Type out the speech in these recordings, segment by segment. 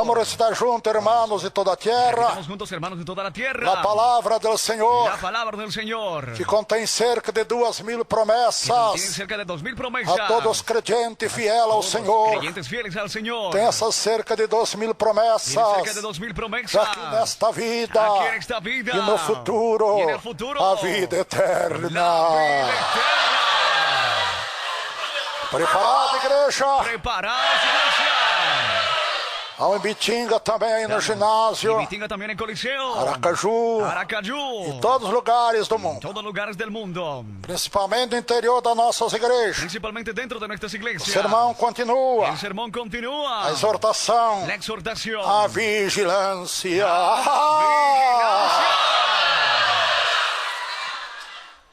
Vamos recitar juntos, hermanos de toda a terra. Estamos juntos, hermanos de toda la tierra. A palavra do Senhor. La palabra del Señor. Que contém cerca de 2.000 promessas. Tiene cerca de 2.000 promesas. A todos creyentes fieles ao Senhor. Creyentes fieles al Señor. Tem essas cerca de 2.000 promessas. Tiene cerca de 2.000 promesas. Aqui nesta vida. Aquí en esta vida. E no futuro. Y en el futuro. A vida eterna. La vida eterna. Preparada, igreja? Preparados, iglesia. Há um Ibitinga também aí no ginásio. Ibitinga também em Coliseu. Aracaju. Em todos os lugares do mundo. Todos os lugares do mundo. Principalmente no interior das nossas igrejas. Principalmente dentro de nossas igrejas. O sermão continua. O sermão continua. A exortação. La exhortación. A vigilância.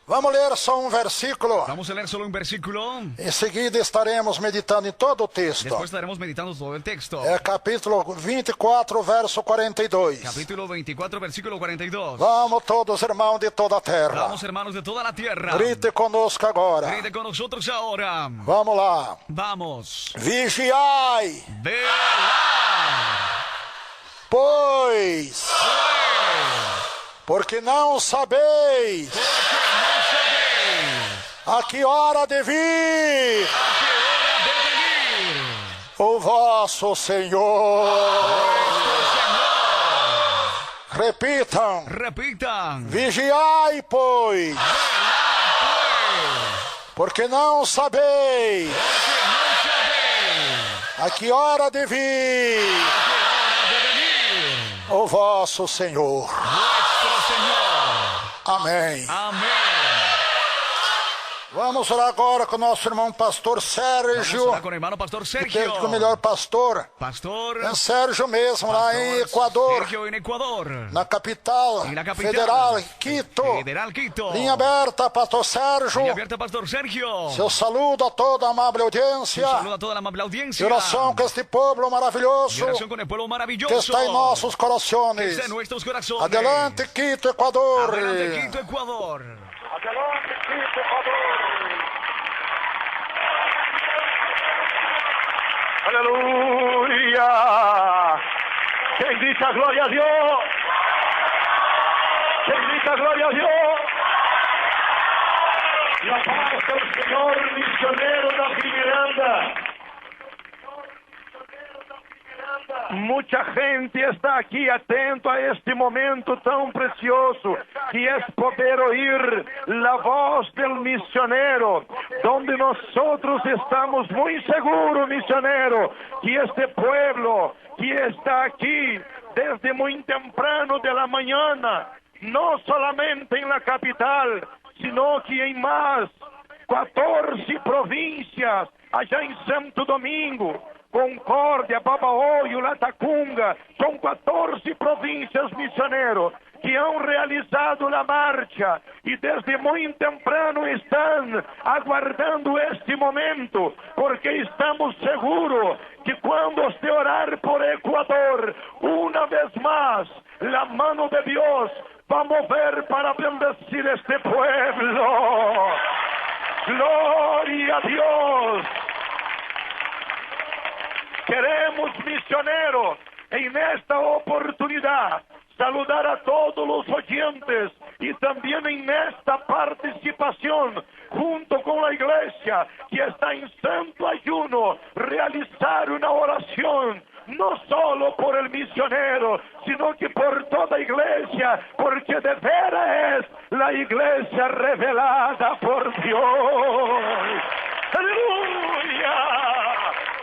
Vamos ler só um versículo. Vamos a leer solo un versículo. Em seguida estaremos meditando em todo o texto. Después estaremos meditando todo el texto. É capítulo 24, verso 42. Capítulo 24, versículo 42. Vamos todos, irmãos de toda a terra. Vamos, hermanos de toda la tierra. Grite conosco agora. Grite con nosotros ahora. Vamos lá. Vamos. Vigiai. Velar. Pois. Porque não sabeis. A que hora de vir? O vosso Senhor. Repitam. Vigiai, pois. Porque não sabeis. A que hora de vir? O vosso Senhor. Amém. Amém. Vamos orar agora com o nosso irmão pastor Sérgio. Vamos orar com o irmão pastor Sérgio. Que é o melhor pastor. É Sérgio mesmo, lá em Equador. Sérgio em Equador. Na capital federal, Quito. Linha aberta, pastor Sérgio. Linha aberta, pastor Sérgio. Seu saludo a toda a amável audiência. Saludo a toda a amável audiência. E oração com este povo maravilhoso. Oração com o povo maravilhoso. Que está em nossos corações. Que está em nossos corações. Adelante, Quito, Equador. Adelante, Quito, Equador. Adelante, Quito, Equador. Aleluya. Quem grita glória a Deus? Quem grita glória a Deus? La paz del Señor, misionero da Miranda. Mucha gente está aqui atento a este momento tão precioso que é poder oír la voz del misionero, donde nosotros estamos muy seguros, misionero, que este pueblo que está aquí desde muy temprano de la mañana, no solamente en la capital, sino que en más 14 províncias, allá en Santo Domingo, Concórdia, Babahoyo, Latacunga, são 14 províncias missioneros que han realizado a marcha e desde muito temprano estão aguardando este momento, porque estamos seguros que quando se orar por Equador, uma vez mais, a mão de Deus vai mover para bendecir este pueblo. Glória a Deus. Queremos, misioneros, en esta oportunidad, saludar a todos los oyentes y también en esta participación, junto con la iglesia que está en santo ayuno, realizar una oración, no solo por el misionero, sino que por toda iglesia, porque de veras es la iglesia revelada por Dios. ¡Aleluya!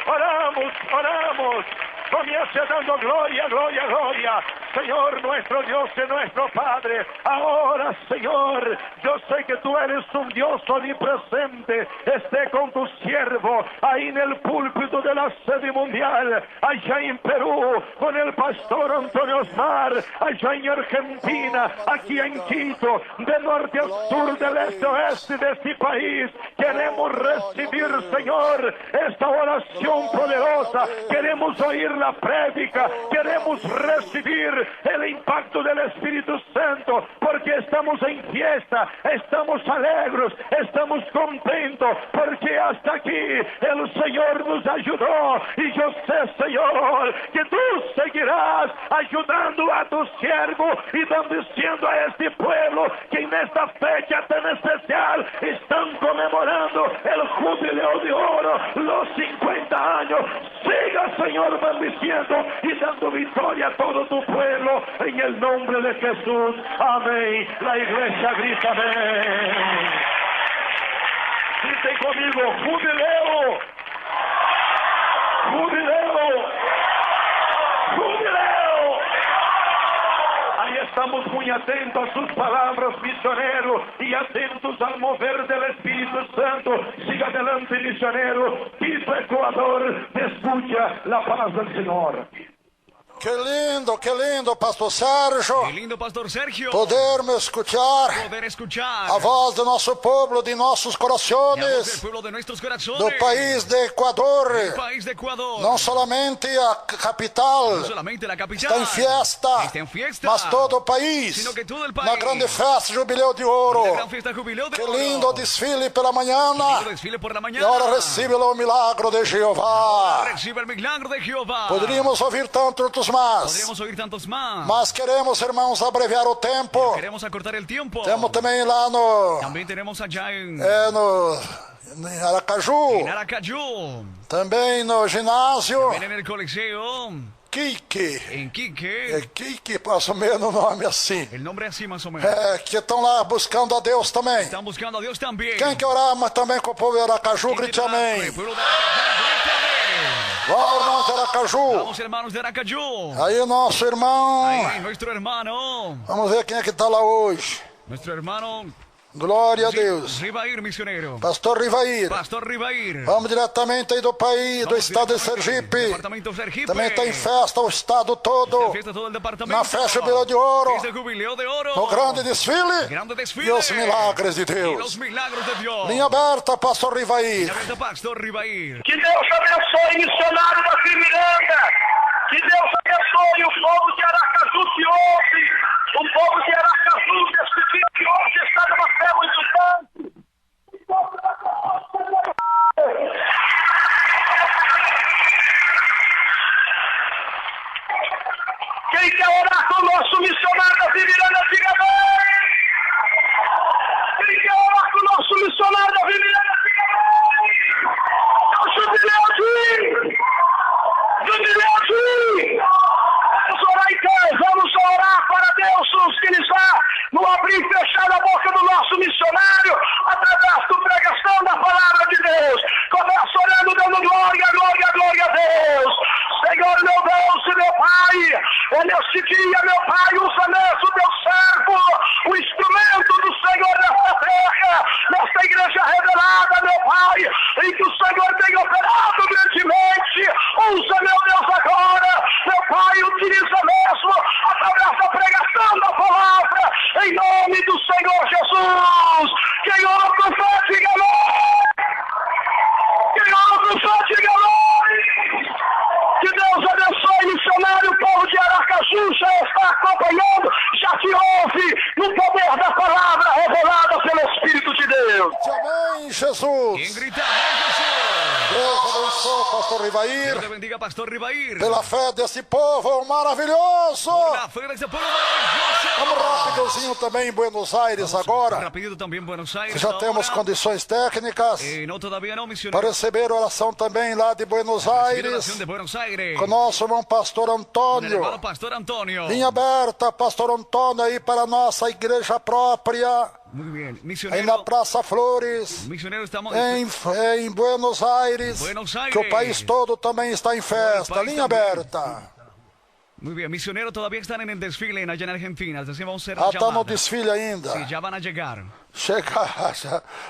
Oramos, oramos. Comience dando gloria, gloria, gloria. Señor, nuestro Dios y nuestro Padre. Ahora, Señor, yo sé que tú eres un Dios omnipresente. Esté con tu siervo ahí en el púlpito de la sede mundial, allá en Perú, con el pastor Antonio Osmar, allá en Argentina, aquí en Quito, de norte a sur, del este a oeste de este país. Queremos recibir, Señor, esta oración poderosa. Queremos oír la prédica, queremos recibir el impacto del Espíritu Santo, porque estamos en fiesta, estamos alegres, estamos contentos, porque hasta aquí el Señor nos ayudó, y yo sé, Señor, que tú seguirás ayudando a tu siervo y bendiciendo a este pueblo que en esta fecha tan especial están conmemorando el jubileo de oro, los 50 años. Siga, Señor, bendiciendo y dando victoria a todo tu pueblo en el nombre de Jesús. Amén. La iglesia grita amén. Griten conmigo, jubileo, jubileo, jubileo. Ahí estamos muy atentos a sus palabras, misionero, y atentos al mover del Espíritu Santo. Siga adelante, misionero. Quito Ecuador, escucha la paz del Señor. Que lindo, pastor Sérgio. Qué lindo, pastor Sergio. Poder escuchar a voz do nosso povo, de nossos corações, do país de Equador. Não somente a capital está em festa, mas todo o país, na grande festa Jubileu de Ouro. Que lindo desfile pela manhã. E agora recebe o milagre de Jeová. Poderíamos ouvir tantos más. Mas queremos, irmãos, abreviar o tempo. Queremos acortar el tiempo. Temos também lá no... Também temos allá em Aracaju. Em Aracaju. Também no ginásio. Também no Coliseu. Quique. Em Quique. É Quique, mais ou menos o nome assim. O nome é assim, mais ou menos. Que estão lá buscando a Deus também. Estão buscando a Deus também. Quem quer orar também com o povo de Aracaju, grite amém. Vamos, irmãos de Aracaju. Vamos, irmãos de Aracaju. Aí, nosso irmão. Aí, nosso irmão. Vamos ver quem é que está lá hoje. Nosso irmão. Glória a Deus. Rivair, missioneiro. Pastor Rivair. Pastor Rivair. Vamos diretamente aí do país, do estado de Sergipe. Departamento Sergipe. Também está em festa o estado todo. Na festa Jubileu de Ouro. No grande desfile. E os milagres de Deus. Linha aberta, Pastor Rivair. Que Deus abençoe, missionário da Miranda. Que Deus abençoe o povo de Aracaju que ouve. O povo de Aracaju, desse dia que hoje está numa fé muito grande. Quem quer orar com o nosso missionário da Miranda, diga amém. Quem quer orar com o nosso missionário da Miranda, diga amém. É o jubileu aqui. Jubileu aqui. Vamos orar então, vamos orar para Deus nos utilizar no abrir e fechar a boca do nosso missionário através da pregação da palavra de Deus. Começa orando, dando glória, glória, glória a Deus. Senhor, meu Deus e meu Pai, neste dia, meu Pai, usa nesse teu servo, o instrumento do Senhor nesta terra, nesta igreja revelada, meu Pai, em que o Senhor tem operado grandemente. Usa, meu Deus, agora, meu Pai, utiliza mesmo através da pregação da palavra, em nome do Senhor Jesus. Quem ora com fé, diga amém. Quem ora com fé, diga amém. Que Deus abençoe, missionário. O povo de Aracaju já está acompanhando, já te ouve no poder da palavra revelada pelo Espírito de Deus. Amém, Jesus. Quem grita, amém, Jesus. Deus abençoe, Pastor Rivair. Deus te bendiga, Pastor Rivair. Pela fé desse povo maravilhoso. Pela fé desse povo maravilhoso. Vamos rapidozinho também em Buenos Aires agora. Rapidito também em Buenos Aires. Já temos condições técnicas não, todavia não, para receber oração também lá de Buenos Aires. Com nosso irmão Pastor Antônio. Linha aberta, Pastor Antônio, aí para a nossa igreja própria. Muito bem. Aí na Praça Flores, em Buenos Aires, que o país todo também está em festa. Linha aberta. Muito bem, misioneiro todavía estão em desfile allá na Argentina. Assim vão ser está no desfile ainda. Sim, já vão chegar. Já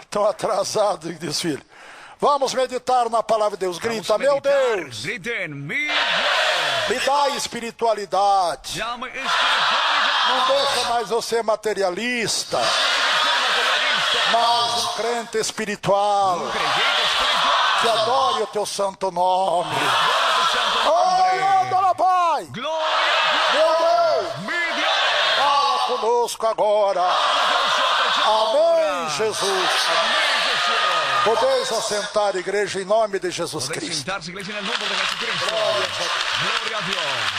estão atrasados em desfile. Vamos meditar na palavra de Deus. Grita, meu Deus. Gritem, me dá espiritualidade. Não deixa mais eu ser materialista, mas um crente espiritual. Que adore o teu santo nome. Oh, conosco agora. Amém, Jesus. Podeis assentar, igreja, em nome de Jesus Cristo. Sentarse, iglesia, en el nombre de Jesucristo. Gloria a Dios.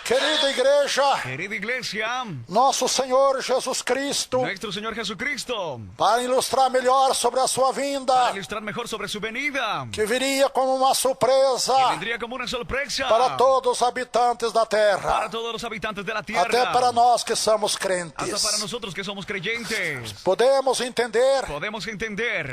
Querida igreja, nosso Senhor Jesus Cristo, nuestro Señor Jesucristo, para ilustrar melhor sobre a sua vinda, para ilustrar mejor sobre su venida, que viria como uma surpresa, que vendría como una sorpresa para todos os habitantes da terra, para todos los habitantes de la tierra, até para nós que somos crentes. hasta para nosotros que somos creyentes. Podemos entender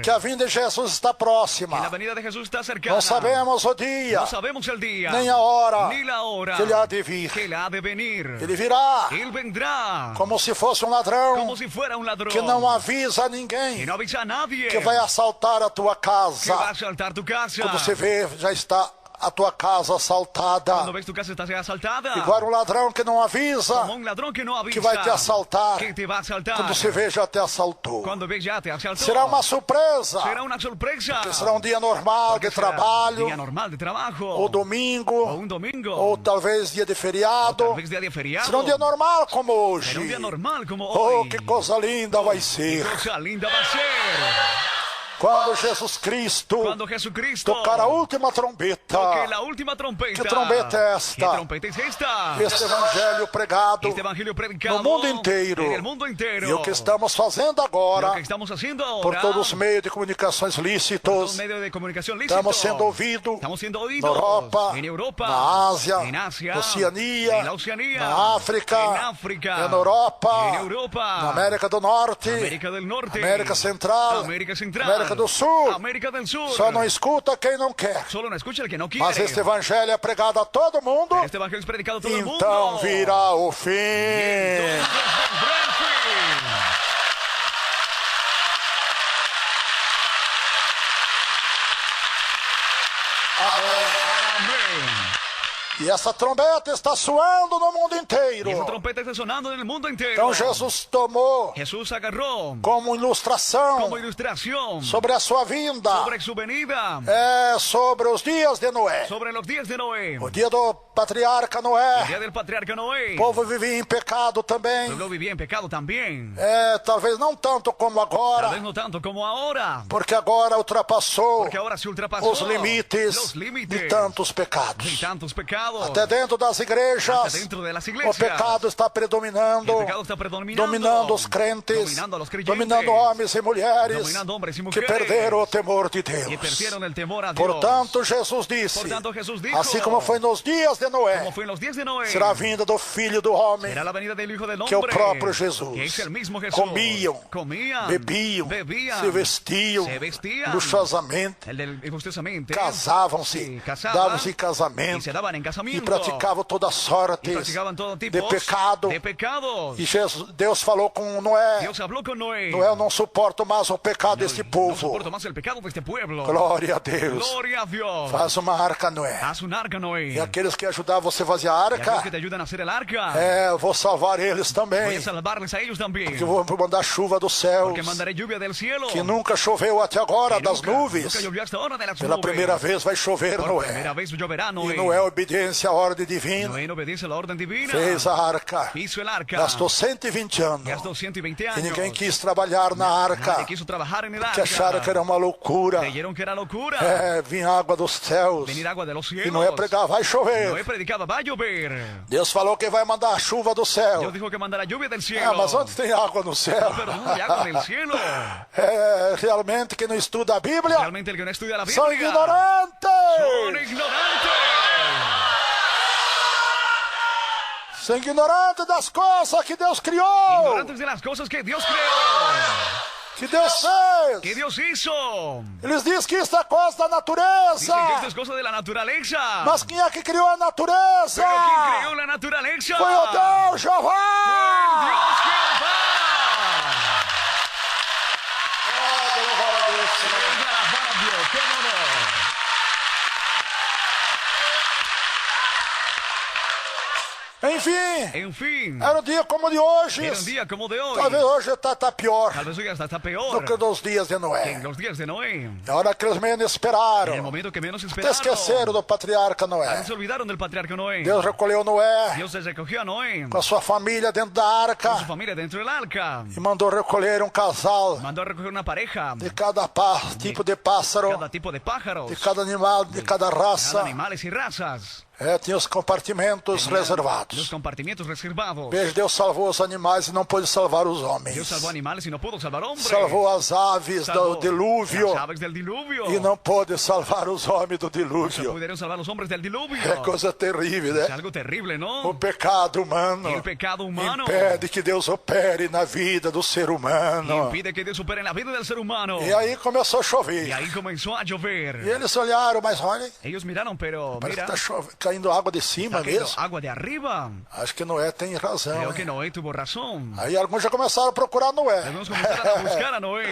que a vinda de Jesus está próxima. Que la venida de Jesús está cercana. Não sabemos o dia, no sabemos el día, nem a hora, ni la hora que ele há de vir. que él ha de venir. Ele virá, Él vendrá, como se fosse um ladrão, como si fuera un ladrón, que não avisa a ninguém, que no avisa a nadie, que vai assaltar a tua que va a casa. asaltar tu casa. Quando você vê, já está a tua casa assaltada. Cuando ves tu casa está asaltada. Igual um ladrão que não avisa, Como un ladrón que no avisa, que vai te assaltar. que te va a asaltar. Quando você vê, já te assaltou. Cuando ves ya te asaltó. Será uma surpresa. Será una sorpresa. Porque será um dia normal de Será trabalho, día normal de trabajo. ou domingo, O un domingo. ou talvez dia de feriado. Tal vez día de feriado. Será um dia normal como hoje. Será un día normal como Oh, hoy. que coisa linda vai ser. Qué cosa linda va a ser. Quando Jesus Cristo Cuando Jesucristo tocar a última trombeta. toque la última trompeta. Que trombeta é esta? ¿Qué trompeta es esta? Este evangelho pregado Este evangelio predicado no mundo inteiro. en el mundo entero. E o que estamos fazendo agora, Lo que estamos haciendo ahora, por todos os meios de comunicações por todos lícitos, los medios de comunicación lícitos, estamos sendo ouvidos estamos siendo na oídos Europa, en Europa, na Ásia, en Asia, na Oceania, en la Oceanía, na África, en África, na Europa, en Europa, na América do Norte, América del Norte, América Central, América Central, América do Sul. América del Sur. Só não escuta quem não quer. Solo no escucha el que no quiere. Mas este evangelho é pregado a todo mundo. Este evangelio es predicado a todo el mundo. Então virá o fim. Entonces vendrá el fin. Amén. E essa trombeta está soando no mundo inteiro. Y esa trompeta está sonando en el mundo entero. Então Jesus tomou Jesús agarró como ilustração como ilustración sobre a sua vinda, sobre su venida, sobre os dias de Noé. sobre los días de Noé, O dia do patriarca el Noé. día del patriarca Noé. O povo vivia em pecado El também. pueblo vivía en pecado también. Talvez não tanto como Tal agora, vez no tanto como ahora, porque agora ultrapassou porque ahora se ultrapasó os limites los límites de tantos de pecados. tantos pecados. Até dentro das igrejas, Hasta dentro de las o iglesias. pecado está predominando, El pecado está predominando. dominando os crentes, Dominando a los creyentes. dominando homens e mulheres Dominando hombres y que mujeres. perderam o temor de Deus. Y perdieron el temor a Dios. Portanto, Jesus disse, Por tanto, Jesús dijo, assim como foi nos dias de Noé, como fue en los días de Noé, será a vinda do Filho do Homem, será la venida del Hijo del Hombre, que é o próprio Jesus. que es el mismo Jesús. Comían, bebiam, bebían, se vestiam se vestían, luxuosamente, gustosamente, casavam-se, se casavam, davam-se em y casamento se daban en e casamiento, praticavam toda sorte y practicaban todo tipo de pecado. de pecados. E Deus falou com Noé: Dios habló con Noé. Noé, eu não suporto mais o pecado deste No povo. soporto más el pecado de este pueblo. Glória a Deus. Gloria a Dios. Faz uma arca, Noé. Haz un arca, Noé. E aqueles que ajudavam você a fazer a Y aquellos arca, que te ayudan a hacer el arca, eu vou salvar eles voy também. a salvarles a ellos también. Que eu vou mandar chuva dos céus, Porque mandaré lluvia del cielo. que nunca choveu até agora Que das nunca nuvens. llovió hasta ahora de las Pela nubes. primeira vez vai chover, Por Noé. primera vez lloverá, Noé. E Noé, obediência à ordem divina, Noé obedece a la orden divina. fez a arca. Hizo el arca. Gastou 120 anos. Gastó 120 E años. ninguém quis trabalhar na arca, Nadie quiso trabajar en el que arca. acharam que era uma loucura. Creyeron que era locura. Vinha água dos céus. Venir agua de los cielos. E Noé pregava, vai Noé chover. predicaba, va a llover. Deus falou que vai mandar a chuva do Dios céu. dijo que mandará lluvia del cielo. Mas onde tem água no céu? Pero no hay agua del cielo. Realmente quem não estuda a Bíblia Realmente el que no estudia la Biblia são ignorantes. son ignorantes. São ignorantes das coisas que Deus criou, Ignorantes de las cosas que Dios creó, que Deus que fez. Dios hizo. Eles dizem que isso é coisa da natureza. Dicen que esto es cosa de la naturaleza. Mas quem é que criou a natureza? Pero ¿quién creó la naturaleza? Foi o Deus Fue Jeová. Dios Jehová. Alabar a Dios, qué honor. Em Enfim. Era um dia como o de hoje. Era um dia como o de hoje. Talvez hoje está pior. Talvez hoje está pior. Do que nos dias de Noé. En los días de Noé. É a hora que eles menos esperaram. En el momento que menos esperaron. Esqueceram do patriarca Noé. Se olvidaron del patriarca Noé. Deus recolheu Noé. Deus recogió a Noé. Com a sua família dentro da arca. Com sua família dentro da arca. E mandou recolher um casal. Mandou recolher uma pareja. De cada tipo de pássaro. Cada tipo de pájaros. De cada animal, de cada raça. Cada animales e raças. Tinha os compartimentos reservados. Os compartimentos reservados. Veja, Deus salvou os animais e não pôde salvar os homens. Deus salvou animais e não pôde salvar homens. Salvou as aves do dilúvio. As aves del dilúvio. E não pôde salvar os homens do dilúvio. Não puderam salvar os homens del dilúvio. É coisa terrível, né? É algo terrível, não? O pecado humano. O pecado humano impede que Deus opere na vida do ser humano. Impede que Deus opere na vida do ser humano. E aí começou a chover. E aí começou a chover. E eles olharam, mas olhem. Eles miraram, pero parece que está caindo água de cima mesmo. Água de arriba. Acho que Noé tem razão. Creo que Noé tuvo razão. Aí alguns já começaram a procurar Noé. Alguns começaram a buscar a Noé.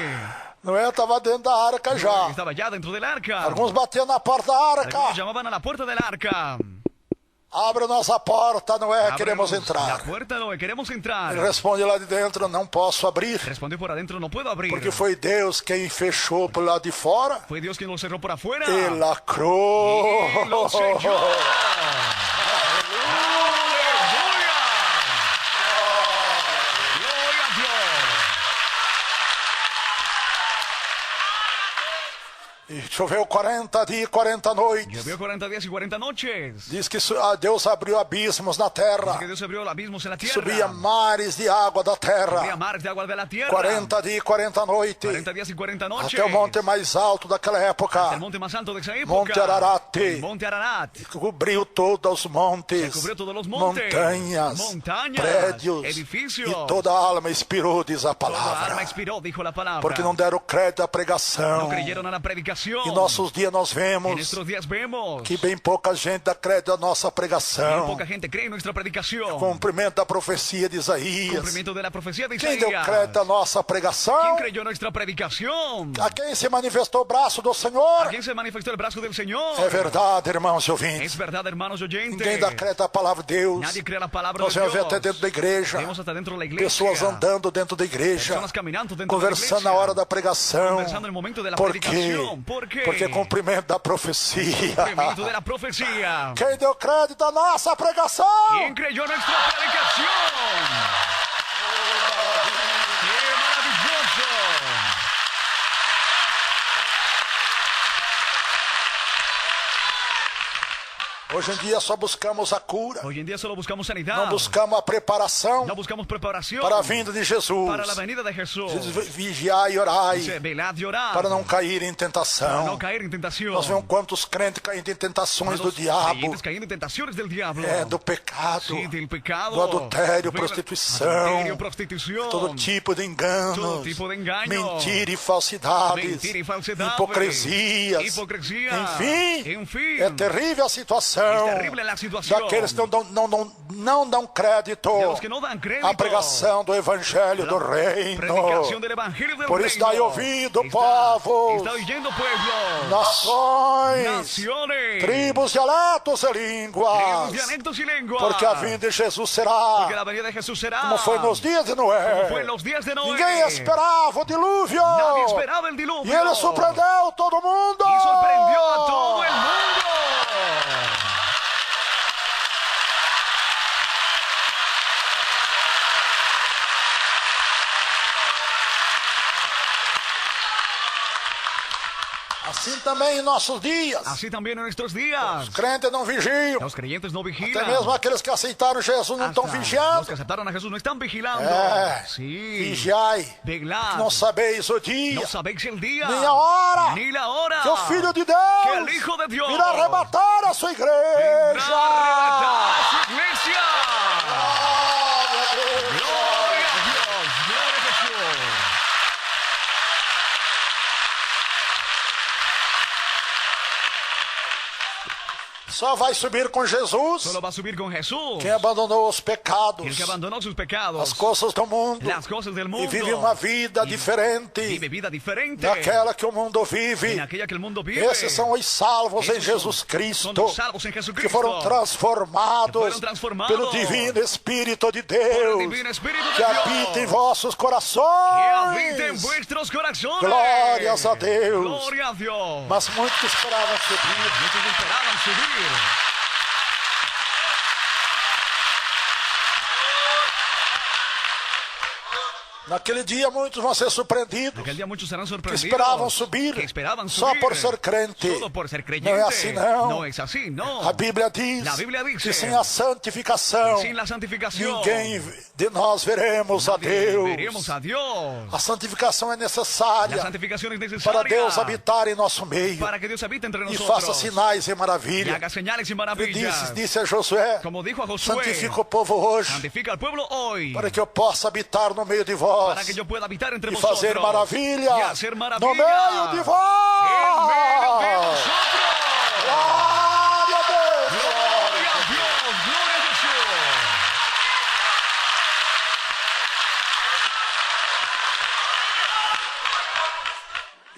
Noé estava dentro da arca já. Estava já dentro da arca. Alguns batiam na porta da arca. Alguns chamavam na porta da arca. Abre-nos a porta, Noé, queremos entrar. A porta, Noé, queremos entrar. Ele responde lá de dentro, não posso abrir. Respondeu por adentro, não puedo abrir. Porque foi Deus quem fechou por lá de fora. Foi Deus quem nos cerrou por afuera. E lacrou. E lo selló. E choveu 40 dias e 40 noites. Choveu 40 dias e 40 noites. Diz que Deus abriu abismos na terra. Diz que Deus abriu abismos na terra. Subia mares de água da terra. Subia mares de água da terra. 40 dias e 40 noites. 40 dias e 40 noites. Até o monte mais alto daquela época. Até o monte mais alto dessa época. Monte Ararat. Monte Ararat. Cobriu todos os montes. Cobriu todos os montes. Montanhas. Prédios. Edifícios. E toda a alma expirou, diz a palavra. Toda a alma expirou, dijo a palavra. Porque não deram crédito à pregação. Não creyeron na pregação. E nossos dias nós vemos que bem pouca gente dá crédito à nossa pregação. Bem pouca gente crê em nossa pregação. Cumprimento da profecia de Isaías. Cumprimento da profecia de Isaías. Quem deu crédito à nossa pregação? Quem creu em nossa pregação? A quem se manifestou o braço do Senhor? A quem se manifestou o braço do Senhor? É verdade, irmãos e ouvintes. É verdade, irmãos e ouvintes. Ninguém dá crédito à palavra de Deus. Nadie crê na palavra nós de Deus. Nós vemos até dentro da igreja. Vemos até dentro da igreja. Pessoas andando dentro da igreja. Pessoas caminhando dentro conversando da igreja. na hora da pregação. Conversando no momento da pregação. Por quê? Porque cumprimento da profecia. Cumprimento da profecia. Quem deu crédito à nossa pregação? Quem creyó nossa pregação? Que maravilhoso! Hoje em dia só buscamos a cura. Hoje em dia só buscamos sanidade. Não buscamos a preparação. Não buscamos preparação para a vinda de Jesus. Para a vinda de Jesus. Vigiai e orai. Velad e orar. Para não cair em tentação. Para não cair em tentação. Nós vemos quantos crentes caindo em tentações do diabo. Caindo em tentações do diabo. É, do pecado. Sim, do pecado. Do adultério, prostituição. Todo tipo de enganos. Todo tipo de enganos. Mentira e falsidades. Mentira e falsidades. Hipocrisias. Hipocrisia. Enfim. É terrível a situação. Daqueles que não dão crédito à pregação do Evangelho do Reino. Por isso dai ouvido, povo, nações, tribos, dialetos e línguas, porque a vinda de Jesus será como foi nos dias de Noé. Ninguém esperava o dilúvio, e ele surpreendeu todo mundo. Assim também em nossos dias. Assim também em nossos dias. Os crentes não vigiam. Os crentes não vigilam. Até mesmo aqueles que aceitaram Jesus não estão vigiando. Os que aceitaram a Jesus não estão vigilando. Vigiai. Não sabeis o dia. Não sabeis o dia. Nem a hora. Nem a hora. Que o Filho de Deus. Que o Hijo de Deus. Virá arrebatar a sua igreja. Virá arrebatar a sua igreja. Glória a Deus. Glória a Jesus. Só vai subir com Jesus. Solo va a subir con Jesús. Quem abandonou os pecados. El que abandonó sus pecados. As coisas do mundo. Las cosas del mundo. E vive uma vida diferente. Vive vida diferente. Daquela que o mundo vive. En aquella que el mundo vive. Esses são os salvos em Jesus Cristo. Son los salvos en Jesucristo. Que foram transformados pelo divino Espírito de Deus. Que habita em vossos corações. Que habita en vuestros corazones. Glórias a Deus. Gloria a Dios. Mas muitos esperavam subir. Muchos esperaban subir. Naquele dia muitos vão ser surpreendidos. Naquele dia muitos serão surpreendidos. Que esperavam subir. Que esperavam só subir. por ser crente. Solo por ser creyente. Não é assim não. Não é assim, não. A Bíblia diz. La Biblia dice. Que sem a santificação. Sin la santificación. Ninguém de nós veremos a Deus. Veremos a Dios. A santificação é necessária. La santificación es necesaria. Para Deus habitar em nosso meio. Para que Dios habite entre nosotros. E faça sinais e maravilhas. Y haga señales y maravillas. Disse a Josué. Como dijo a Josué. Santifica o povo hoje. Santifica al pueblo hoy. Para que eu possa habitar no meio de vós. Para que yo pueda habitar entre e vosotros. Fazer maravilha. Y hacer maravillas. No meio de vós. En medio de nosotros. Glória a Deus. Gloria a Dios. Gloria a Jesús.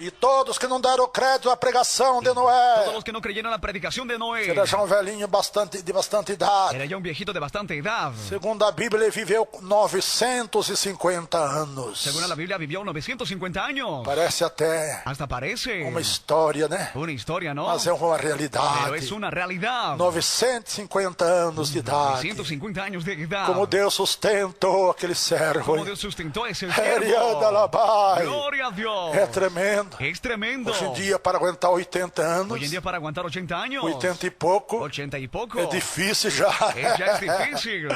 E todos que não deram crédito à pregação de Noé. Todos los que no creyeron la predicación de Noé. Era já um velhinho de bastante idade. Era ya un viejito de bastante edad. Segundo a Bíblia, ele viveu 950 anos. Según la Biblia, vivió 950 años. Parece até. Hasta parece. Uma história, né? Una historia, ¿no? Mas é uma realidade. Pero es una realidad. 950 anos de idade. 950 años de edad. Como Deus sustentou aquele servo. Como Deus sustentou esse servo. Glória a Deus. É tremendo. Es tremendo. Hoje em dia, para aguentar 80 anos. Hoje em dia, para aguentar 80 anos. 80 e pouco. 80 e pouco. É difícil já. Já é difícil.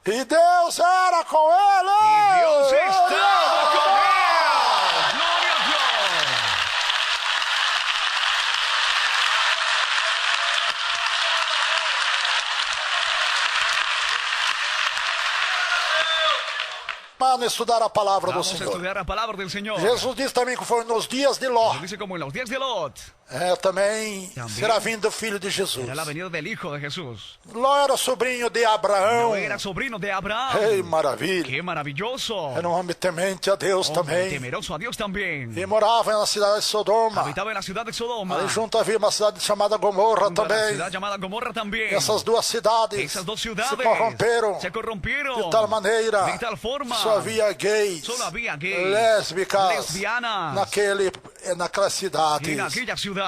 E Deus era com ele. E Deus estava com ele. Glória a Deus. Vamos estudar a palavra do Senhor. Vamos estudar a palavra do Senhor. Jesus diz também que foi nos dias de Ló. Dice como en los días de Lot. Também será vindo o filho de Jesus. Será la venida del Hijo de Jesús. Ló era sobrinho de Abraão. Ló era sobrino de Abraham. Ei, maravilha. Que maravilhoso. Era um homem temente a Deus também. Temeroso a Deus também. E morava na cidade de Sodoma. Habitava na cidade de Sodoma. Ali junto havia uma cidade chamada Gomorra também. Cidade chamada Gomorra também. Essas duas cidades se corromperam. De tal maneira. De tal forma. Só havia gays. Só havia gays. Lésbicas. Lesbianas. Naquelas cidades. Naquelas cidades.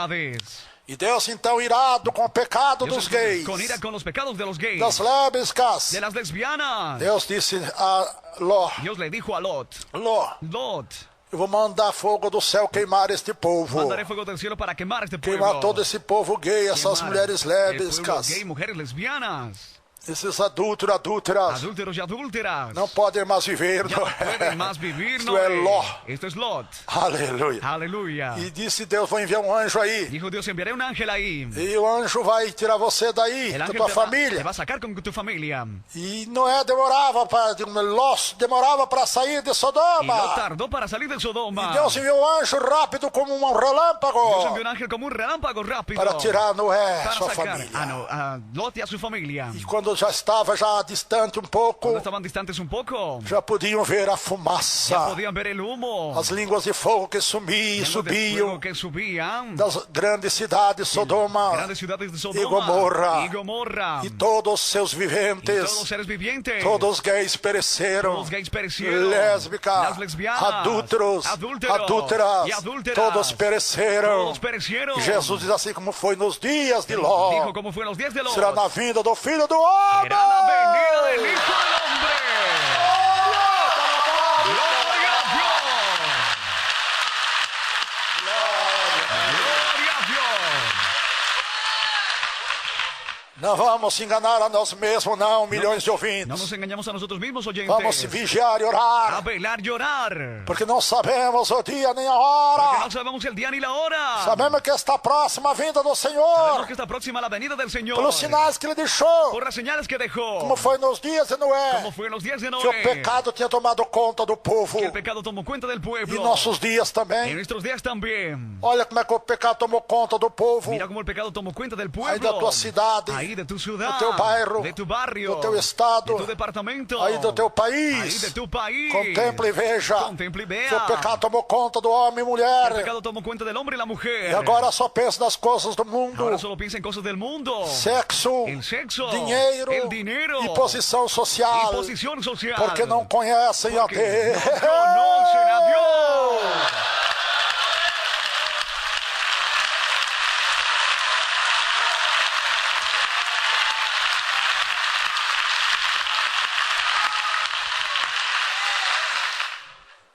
E Deus então irado com o pecado dos gays. Com ira com os pecados de los gays. Das lésbicas. De las lesbianas. Deus disse a Ló. Deus le dijo a Lot. Lot. Eu vou mandar fogo do céu queimar este povo. Mandaré fogo do céu para queimar este povo. Queimar todo esse povo gay, essas mulheres lésbicas. Gay, mulheres lesbianas. Esses adúlteros, adúlteras. Adúlteros e adúlteras. Não podem mais viver. Já não podem mais viver. Isto é Ló. Isto é Lot. Aleluia. Aleluia. E disse Deus, vou enviar um anjo aí. Dijo Deus, enviaré um ángel aí. E o anjo vai tirar você daí, da tua família. Te vai sacar com tua família. E Noé Ló demorava para sair de Sodoma. E Lot tardou para sair de Sodoma. E Deus enviou um anjo rápido como um relâmpago. Deus enviou um ángel como um relâmpago rápido. Para tirar Noé, para sua sacar família. A Lot e a sua família. E quando já estava distante um pouco. Quando estavam distantes um pouco. Já podiam ver a fumaça. Já podiam ver o humo. As línguas de fogo que subiam. Que subiam. Das grandes cidades Sodoma. Grandes cidades de Sodoma. E Gomorra. E todos os seus viventes. Todos os seres viventes. Todos os gays pereceram. Todos os gays pereceram. Lésbicas. Lesbianas. Adúlteras. Todos pereceram. Todos pereceram. E Jesus diz assim como foi nos dias de Ló. Dijo como foi nos dias de Ló. Será na vinda do Filho do Homem. Será na venida del Hijo del Hombre. Gloria a Dios. Gloria a Dios. Não vamos enganar a nós mesmos, não, milhões de ouvintes. Não nos engañamos a nosotros mismos, oyentes. Vamos vigiar e orar. A velar y orar. Porque não sabemos o dia nem a hora. Porque no sabemos el día ni la hora. Sabemos que está próxima a vinda do Senhor. Sabemos que está próxima la venida del Señor. Pelos sinais que Ele deixou. Por las señales que dejó. Como foi nos dias de Noé. Como fue en los días de Noé. Que o pecado tinha tomado conta do povo. Que el pecado tomó cuenta del pueblo. E nossos dias também. En nuestros días también. Olha como é que o pecado tomou conta do povo. Mira como el pecado tomó cuenta del pueblo. Aí da tua cidade. Aí de tu ciudad. Do teu bairro. De tu barrio. Do teu estado. De tu departamento. Aí do teu país. Aí de tu país. Contemple e veja. Contemple e vea. Que o pecado tomou conta do homem e mulher. El pecado tomó cuenta del hombre y la mujer. E agora só pensa nas coisas do mundo. Ahora solo piensa en cosas del mundo. Sexo. El sexo. Dinheiro. El dinero. E posição social. Y posición social. Porque não conhecem a Deus. No conocen a Dios.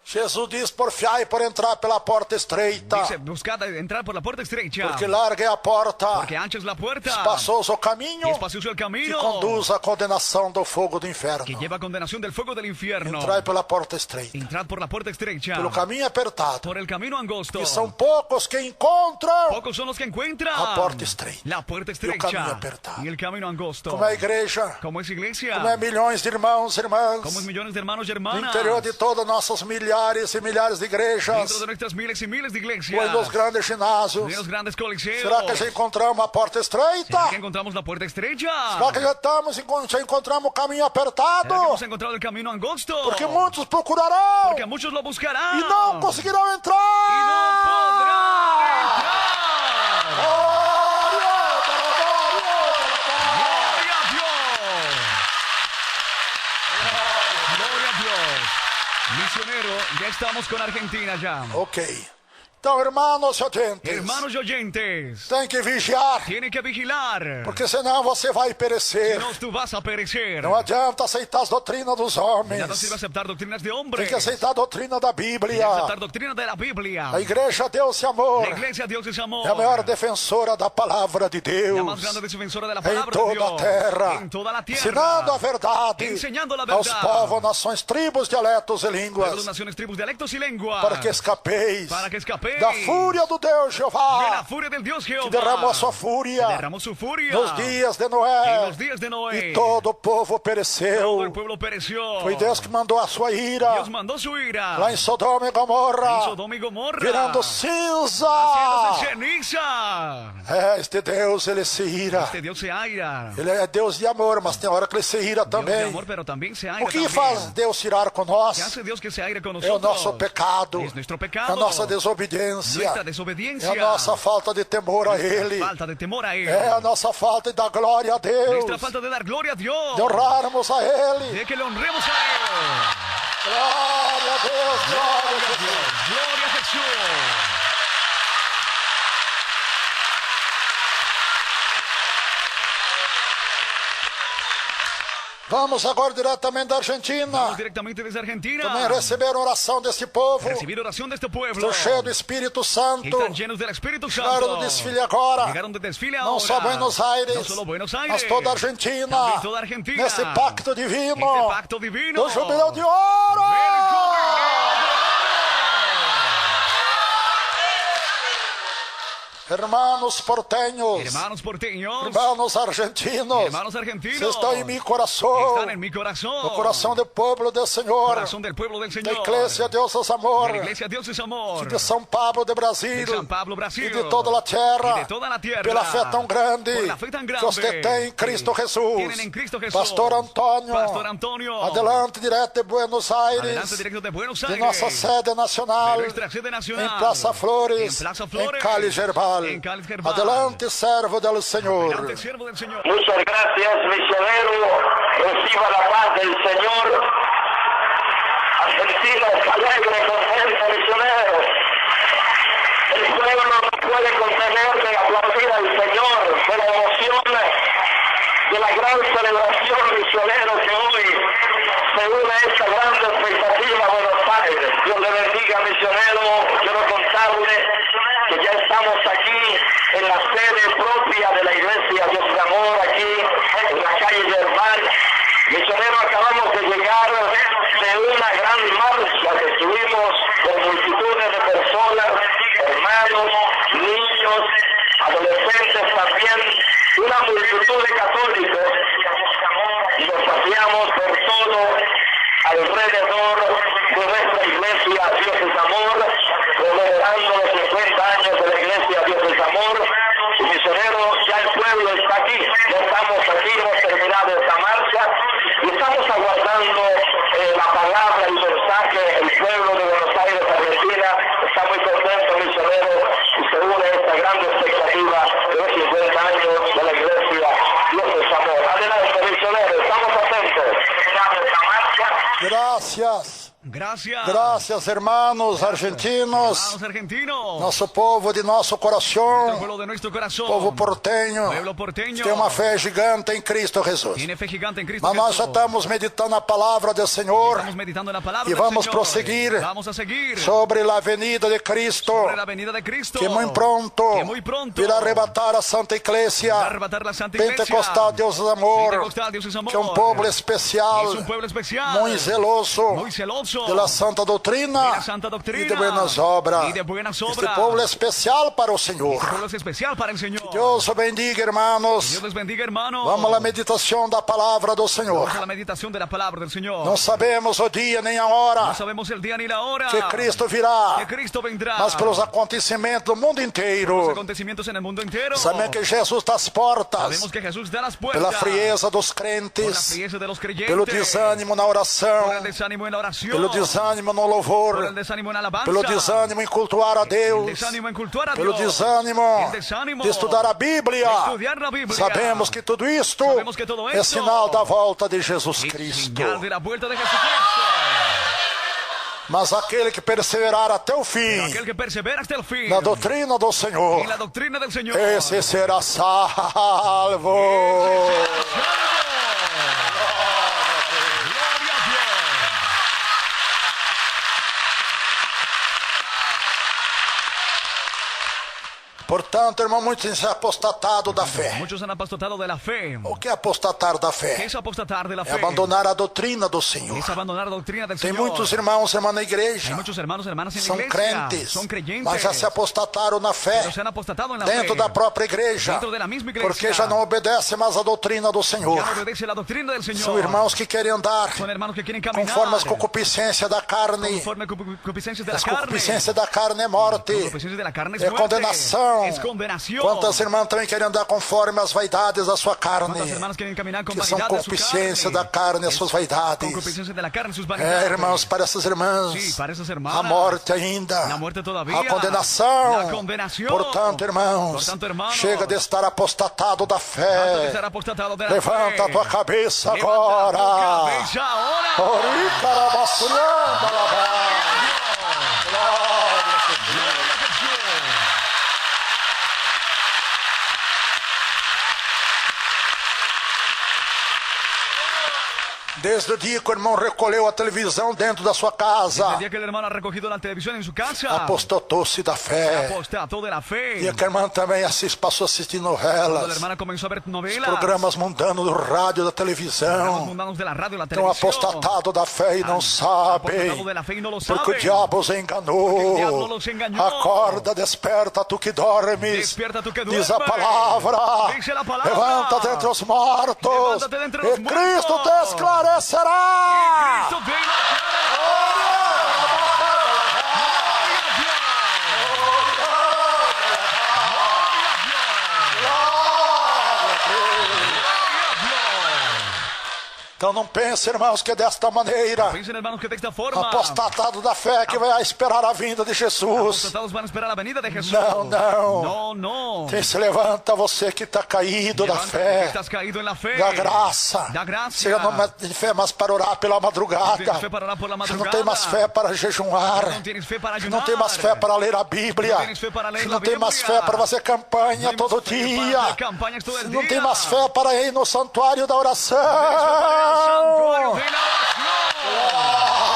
Jesus diz, porfiai por entrar pela porta estreita. Dice, buscad entrar por la puerta estrecha. Porque larga é a porta. Porque ancha es la puerta. Espaçoso o caminho. Y espacioso el camino. Que conduz à condenação do fogo do inferno. Que lleva a condenación del fuego del infierno. Entrai pela porta estreita. Entrad por la puerta estrecha. Pelo caminho apertado. Por el camino angosto. E são poucos que encontram. Pocos son los que encuentran. A porta estreita. La puerta estrecha. E o caminho apertado. Y el camino angosto. Como é a igreja. Como es iglesia. Como é milhões de irmãos e irmãs. Como es millones de hermanos y hermanas. No interior de todas nossas milhares e milhares de igrejas. Dentro de nuestras miles y miles de iglesias. Ou nos grandes ginásios. En los grandes coliseos. Será que já encontramos a porta estreita? ¿Será que encontramos la puerta estrecha? Será que já encontramos o caminho apertado? ¿Será que hemos encontrado el camino angosto? Porque muitos procurarão. Porque muchos lo buscarán. E não conseguirão entrar. Y no podrán entrar. Misionero, ya estamos con Argentina ya. Ok. Então, irmãos e oyentes. Hermanos y oyentes. Tem que vigiar. Tiene que vigilar. Porque senão você vai perecer. Si no, tú vas a perecer. Não adianta aceitar as doutrinas dos homens. No sirve aceptar doctrinas de hombres. Tem que aceitar a doutrina da Bíblia. Hay que aceptar doctrina de la Biblia. A igreja Deus e amor. La iglesia Dios es amor. É a maior defensora da palavra de Deus. La más grande defensora de la palabra de em Dios. toda a terra. En toda la tierra. Ensinando a verdade. Enseñando la aos verdad. povos, nações, tribos, dialetos e línguas. Pueblos, naciones, tribus, dialectos y lenguas. Para que escapeis. Para que escapeis. Da fúria do Deus Jeová. De la furia del Dios Jehová. Que derramou a sua fúria. Que derramou su furia. Nos dias de Noé. En los días de Noé. E todo o povo pereceu. Todo el pueblo pereció. Foi Deus que mandou a sua ira. Dios mandó su ira. Lá em Sodoma e Gomorra. En Sodoma y Gomorra. Virando cinza. Haciéndose ceniza. Este Deus, ele se ira. Este Dios se aira. Ele é Deus de amor, mas tem hora que ele se ira também. Deus de amor, pero también se aira o que também. faz Deus irar com nós? ¿Qué hace Dios que se aire con É nosotros? o nosso pecado. Es nuestro pecado. É a nossa desobediência. Nuestra desobediencia. É a nossa falta de temor a Ele. Falta de temor a Él. É a nossa falta de dar glória a Deus. Nuestra falta de dar gloria a Dios. De honrarmos a Ele. De que le honremos a Él. Glória a Deus. Glória a Deus. Gloria a Jesús. Vamos agora diretamente da Argentina. Vamos directamente desde Argentina. Também receber a oração desse povo. Recibir oración de este pueblo. Estou cheio do Espírito Santo. Están llenos del Espíritu Santo. Chegaram do desfile agora. Llegaron de desfile Não ahora. só Buenos Aires. No solo Buenos Aires. Mas toda a Argentina. También toda Argentina. Nesse pacto divino. Este pacto divino. Do jubileu de ouro. Hermanos porteños. Hermanos porteños. Hermanos argentinos. Hermanos argentinos. Vocês estão em meu coração. Están en mi corazón. No coração do povo do Senhor. Corazón del pueblo del Da Señor. Igreja Deus é amor. De la iglesia Dios es amor. De São Paulo de Brasil. De São Paulo, Brasil. E de toda a terra. Y de toda la tierra. Pela fé tão grande. Por la fe tan grande. Que você tem em Cristo Jesus. Tienen en Cristo Jesús. Pastor Antônio. Pastor Antonio. Adelante, direto de Buenos Aires. Adelante directo de Buenos De Aires. nossa sede nacional. De nuestra sede nacional. Em Praça Flores. En Plaza Flores. Em Cali Gerbal. En Cali Gerbal. Adelante, servo del Señor. Adelante, siervo del Señor. Muchas gracias, misionero. Reciba la paz del Señor. Argentina es alegre, contenta, misionero. El pueblo no puede contener de aplaudir al Señor, de la emoción, de la gran celebración, misionero, que hoy se une a esta gran expectativa a Buenos Aires. Dios le bendiga, misionero. Quiero contarle que ya estamos aquí en la sede propia de la Iglesia Dios de Amor, aquí una gran marcha que tuvimos con multitudes de personas, hermanos, niños, adolescentes también, una multitud de católicos, y nos paseamos por todo alrededor de nuestra iglesia Dios es Amor, celebrando los 50 años de la iglesia Dios es Amor. Y misioneros, ya el pueblo está aquí, ya estamos aquí, hemos terminado esta marcha y estamos aguardando la palabra y el mensaje. El pueblo de Buenos Aires, Argentina, está muy contento, misioneros, y se une a esta gran expectativa de los 50 años de la iglesia Dios es Amor. Adelante, misioneros, estamos atentos. Gracias. Gracias. Gracias, hermanos argentinos. Hermanos argentinos. Nosso povo de nosso coração. El pueblo de nuestro corazón. Povo portenho. Pueblo porteño. Tem uma fé gigante em Cristo Jesus. Tiene fe gigante en Cristo Mas nós Jesús. já estamos meditando a palavra do Senhor. Estamos meditando en la palabra E del vamos Señor. prosseguir Vamos a seguir sobre a venida de Cristo. sobre la venida de Cristo. Que muito pronto Que muy pronto virá arrebatar a Santa va a Iglesia. arrebatar la Santa Iglesia. Pentecostal, Deus é amor. Pentecostal, Dios es amor. Que é um povo especial, Es un pueblo especial. muito zeloso Muy celoso. de la Santa de doutrina la Santa doctrina. e de buenas obras. Y de buenas Este obras. povo é especial para o Senhor. Este pueblo es especial para el Señor. Deus o bendiga, hermanos. Dios les bendiga, hermanos. Vamos à meditação da palavra do Senhor. Vamos a la meditación de la palabra del Señor. Não sabemos o dia nem a hora No sabemos el día ni la hora que Cristo virá, que Cristo vendrá. mas pelos acontecimentos do mundo Los inteiro. acontecimientos en el mundo entero. Sabemos que Jesus está às portas, Sabemos que Jesús da las puertas. pela frieza dos Por la crentes, frieza de los creyentes. pelo desânimo na Por oração, el desánimo en la oración. pelo desânimo no Por louvor, el desánimo en la alabanza. pelo desânimo em cultuar a El Deus, desánimo en cultuar a pelo Dios. desânimo El desánimo de estudar a Bíblia. de estudiar la Biblia. Sabemos que tudo isto Sabemos que todo é esto sinal da volta de Jesus es Cristo. señal de la vuelta de Jesucristo. Mas aquele que perseverar até o fim Aquel que persevera hasta el fin na doutrina do Senhor, en la doctrina del Señor. esse será salvo. Gloria a Dios. Portanto, irmão, muitos têm se apostatado da fé. Muchos han apostatado de la fe. O que é apostatar da ¿Qué fé? es apostatar de la É fe? abandonar a doutrina do Senhor. Es abandonar la doctrina del Tem Señor. muitos irmãos, irmãs na Hay igreja, muchos hermanos y hermanas en la são iglesia. crentes, Son creyentes. mas já se apostataram na fé Pero se han apostatado en la dentro fe. da própria igreja, Dentro de la misma iglesia. porque já não obedece mais a doutrina do Senhor. Ya no obedece la doctrina del Señor. São irmãos que querem andar Son hermanos que quieren caminar conforme as concupiscências da carne. conforme concupiscencias de la As carne. concupiscências da carne é morte, Concupiscencias de la carne es é muerte. condenação. Es condenación. Quantas irmãs também querem andar conforme as vaidades da sua carne, ¿Cuántas hermanas quieren caminar con que são vanidad de su concupiscência carne? da carne, as suas vaidades. Concupiscencias de la carne, sus vanidades. Irmãos, para essas irmãs, Sí, para esas hermanas. a morte ainda, La muerte todavía. a condenação. La condenación. Portanto, irmãos, Portanto, hermanos, chega de estar apostatado da Tanto de fé. estar apostatado de la Levanta fe. a tua cabeça Levanta agora. tu cabeza ahora. Oricarabassuranda, Desde o dia que o irmão recolheu a televisão dentro da sua El casa, día que el hermano ha recogido la televisión en su casa, apostatou-se da fé. apostató de la fe. E a irmã também passou a assistir Cuando la novelas, hermana comenzó a ver novelas, programas mundanos do rádio, da programas televisão. mundanos de la radio y la Estão televisión. apostatado da fé e não sabem, Apostatado de la fe y no lo saben. porque o diabo os Porque o enganou. diablo los engañó. Acorda, desperta, tu que dormes. Despierta tú que Diz a duermes. palavra. Dice la palabra. Levanta-te entre os mortos. Levanta-te dentre E los Cristo muertos. te esclarecerá. Cristo de la Então não pense, irmãos, que é desta maneira, Piensen, hermanos, que de esta forma apostatado da fé, que vai esperar a vinda de Jesus. apostatados van a esperar la venida de Jesús. Não, não. No, no. Quem se levanta, você que está caído da Levántate, que fé, estás caído en la fe. da graça. Da graça. Você não tem fé mais para orar pela No madrugada. tienes fe para orar por la Você madrugada. não tem mais fé para jejuar. No tienes fe para Você ayunar. não tem mais fé para ler a Bíblia. Não tienes fé para ler Você la não tem mais Bíblia. fé para fazer campanha No todo tienes fe dia. para hacer campañas todo el Você não día. tem mais fé para ir no santuário da oração. Santuario de la oración.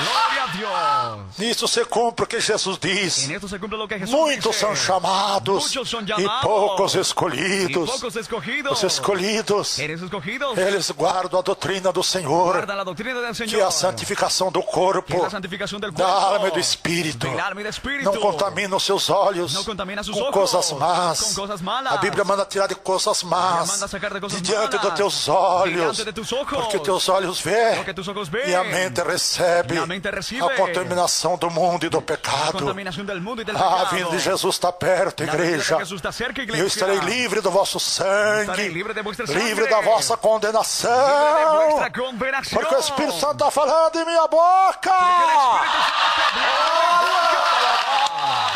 Gloria a Dios. Nisso se cumpre o que Jesus diz. En esto se cumple lo que Jesús Muitos dice. são chamados Muchos son e llamados, poucos escolhidos. y pocos escogidos. Os escolhidos, Eres escogidos. eles guardam a doutrina do Senhor, Guardan la doctrina del Señor. que é a santificação do Que es corpo, la santificación del da cuerpo. alma e do espírito. Del alma y del espíritu. Não contamina os seus olhos No contamina sus com ojos coisas más. con cosas malas. A Bíblia manda tirar de coisas más manda sacar de cosas diante malas, dos teus olhos, diante de tus ojos, porque teus olhos vê porque tus ojos ven, e a mente recebe y la mente recibe a contaminação do mundo e do la pecado. contaminación del mundo y del A pecado. vinda de Jesus está perto, La venida de igreja. Jesús está cerca, E iglesia. eu estarei livre do vosso sangue, Estarei livre de vuestra sangre, livre da vossa libre de condenação, vuestra condenación. porque o Espírito Santo está falando em minha boca. Porque el Espíritu Santo está hablando en mi boca.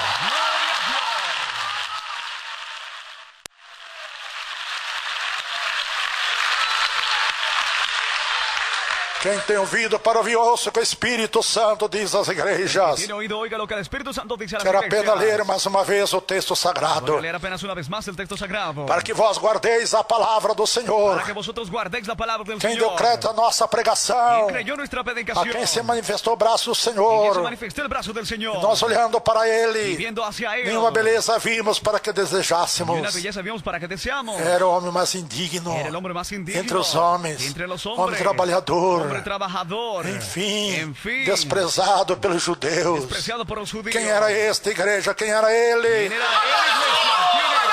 Quem tem ouvido para ouvir, ouça o que o Espírito Santo diz às igrejas. Tiene oído, oiga lo que el Espíritu Santo dice a las Quero apenas iglesias. ler mais uma vez o texto sagrado, Voy a leer apenas una vez más el texto sagrado. para que vós guardeis a palavra do Senhor. Para que vosotros guardéis la palabra del Quem Señor. decreta a nossa pregação, Quien creyó nuestra a predicación. quem se manifestou o braço do Y que se Senhor, manifestó el brazo del Señor. nós olhando para Y Ele, viendo hacia él. nenhuma beleza vimos para que Y una desejássemos. belleza vimos para que deseamos. Era o homem mais indigno Era el hombre más indigno entre os homens, entre los homem hombres, trabalhador, hombre trabajador, enfim, desprezado pelos judeus. despreciado por los judíos. Quem era esta igreja? Quem era ele? ¿Quién era él, iglesia? ¿Quién era?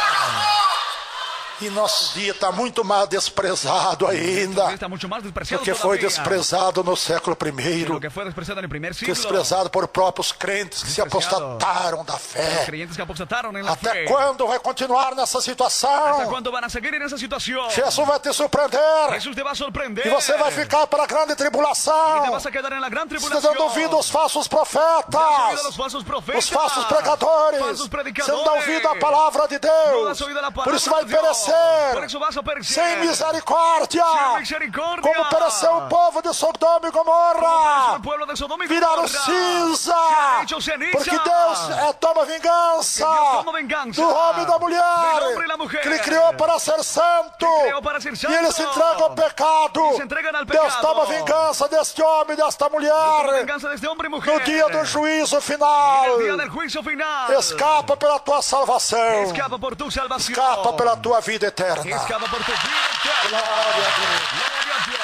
E nosso dia está muito mais desprezado ainda Está mucho más despreciado do que foi todavía desprezado no século de I, lo que fue despreciado en el primer siglo. desprezado por próprios crentes que se apostataram da Los fé. creyentes que apostataron en la Até fe. quando vai continuar nessa ¿Hasta situação? cuándo van a seguir en esa situación? Jesus vai te surpreender Jesús te va a sorprender. e você vai ficar para a grande Y te tribulação. vas a quedar en la gran Você tribulación. dando ouvido aos falsos Te has oído profetas, a los falsos profetas, os falsos pregadores. falsos Você predicadores. não dá ouvido à palavra de No has Deus. oído la Por palabra isso vai de Dios. perecer. Por eso vas a perecer. Sem misericórdia, Sin misericordia. como pereceu o povo de Sodoma e Pereció Gomorra, el pueblo de Sodoma y viraram Gomorra. cinza, Se ha hecho ceniza. porque Deus toma vingança Que Deus toma vingança do homem e da do mulher, homem e da mulher, que Ele criou para ser santo, criou para ser santo, e Ele se entrega ao pecado. e se entregam ao Deus pecado. toma vingança deste homem e desta Toma mulher, venganza de este hombre y mujer. no dia do juízo final. En el día del juicio final. Escapa pela tua salvação, Escapa por tu salvación. escapa pela tua vida eterna. Escapa por tu vida eterna. Glória a Deus. Gloria a Dios.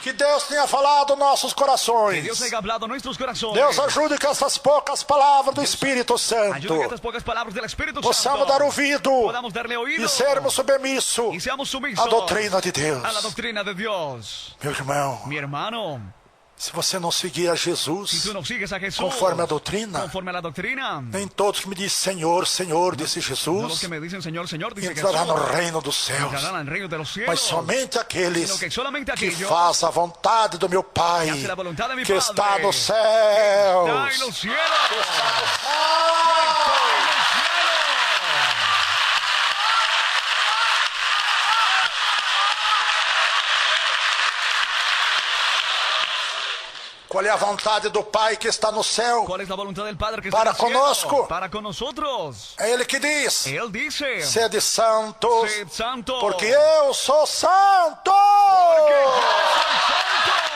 Que Deus tenha falado aos nossos Que corações. Dios haya hablado a nuestros corazones. Deus ajude que essas poucas palavras do Espírito Ayude que Santo estas pocas palabras del Espíritu possamos Santo dar ouvido podamos darle oído e sermos submissos y seamos sumisos à doutrina de Deus. a la doctrina de Dios. Meu irmão, Mi hermano, se você não seguir a si Jesus tú no sigues a Jesús conforme a doutrina, conforme a la doctrina, nem todos que me dizem Senhor, Senhor, disse no los Jesus, que me dicen Señor, Señor, dice entrará Jesús, no reino dos céus, entrarán al reino de los cielos, mas somente aqueles sino que solamente que aquellos fazem a vontade do meu Pai, que hacen la voluntad de mi que Padre, está nos está en céus. los cielos. Qual é a vontade do Pai que está no céu? ¿Cuál es la voluntad del Padre que está Para en el cielo? conosco. Para con nosotros. É Ele que diz: Él dice, sede santos, sed santo, porque eu sou santo. porque yo soy santo.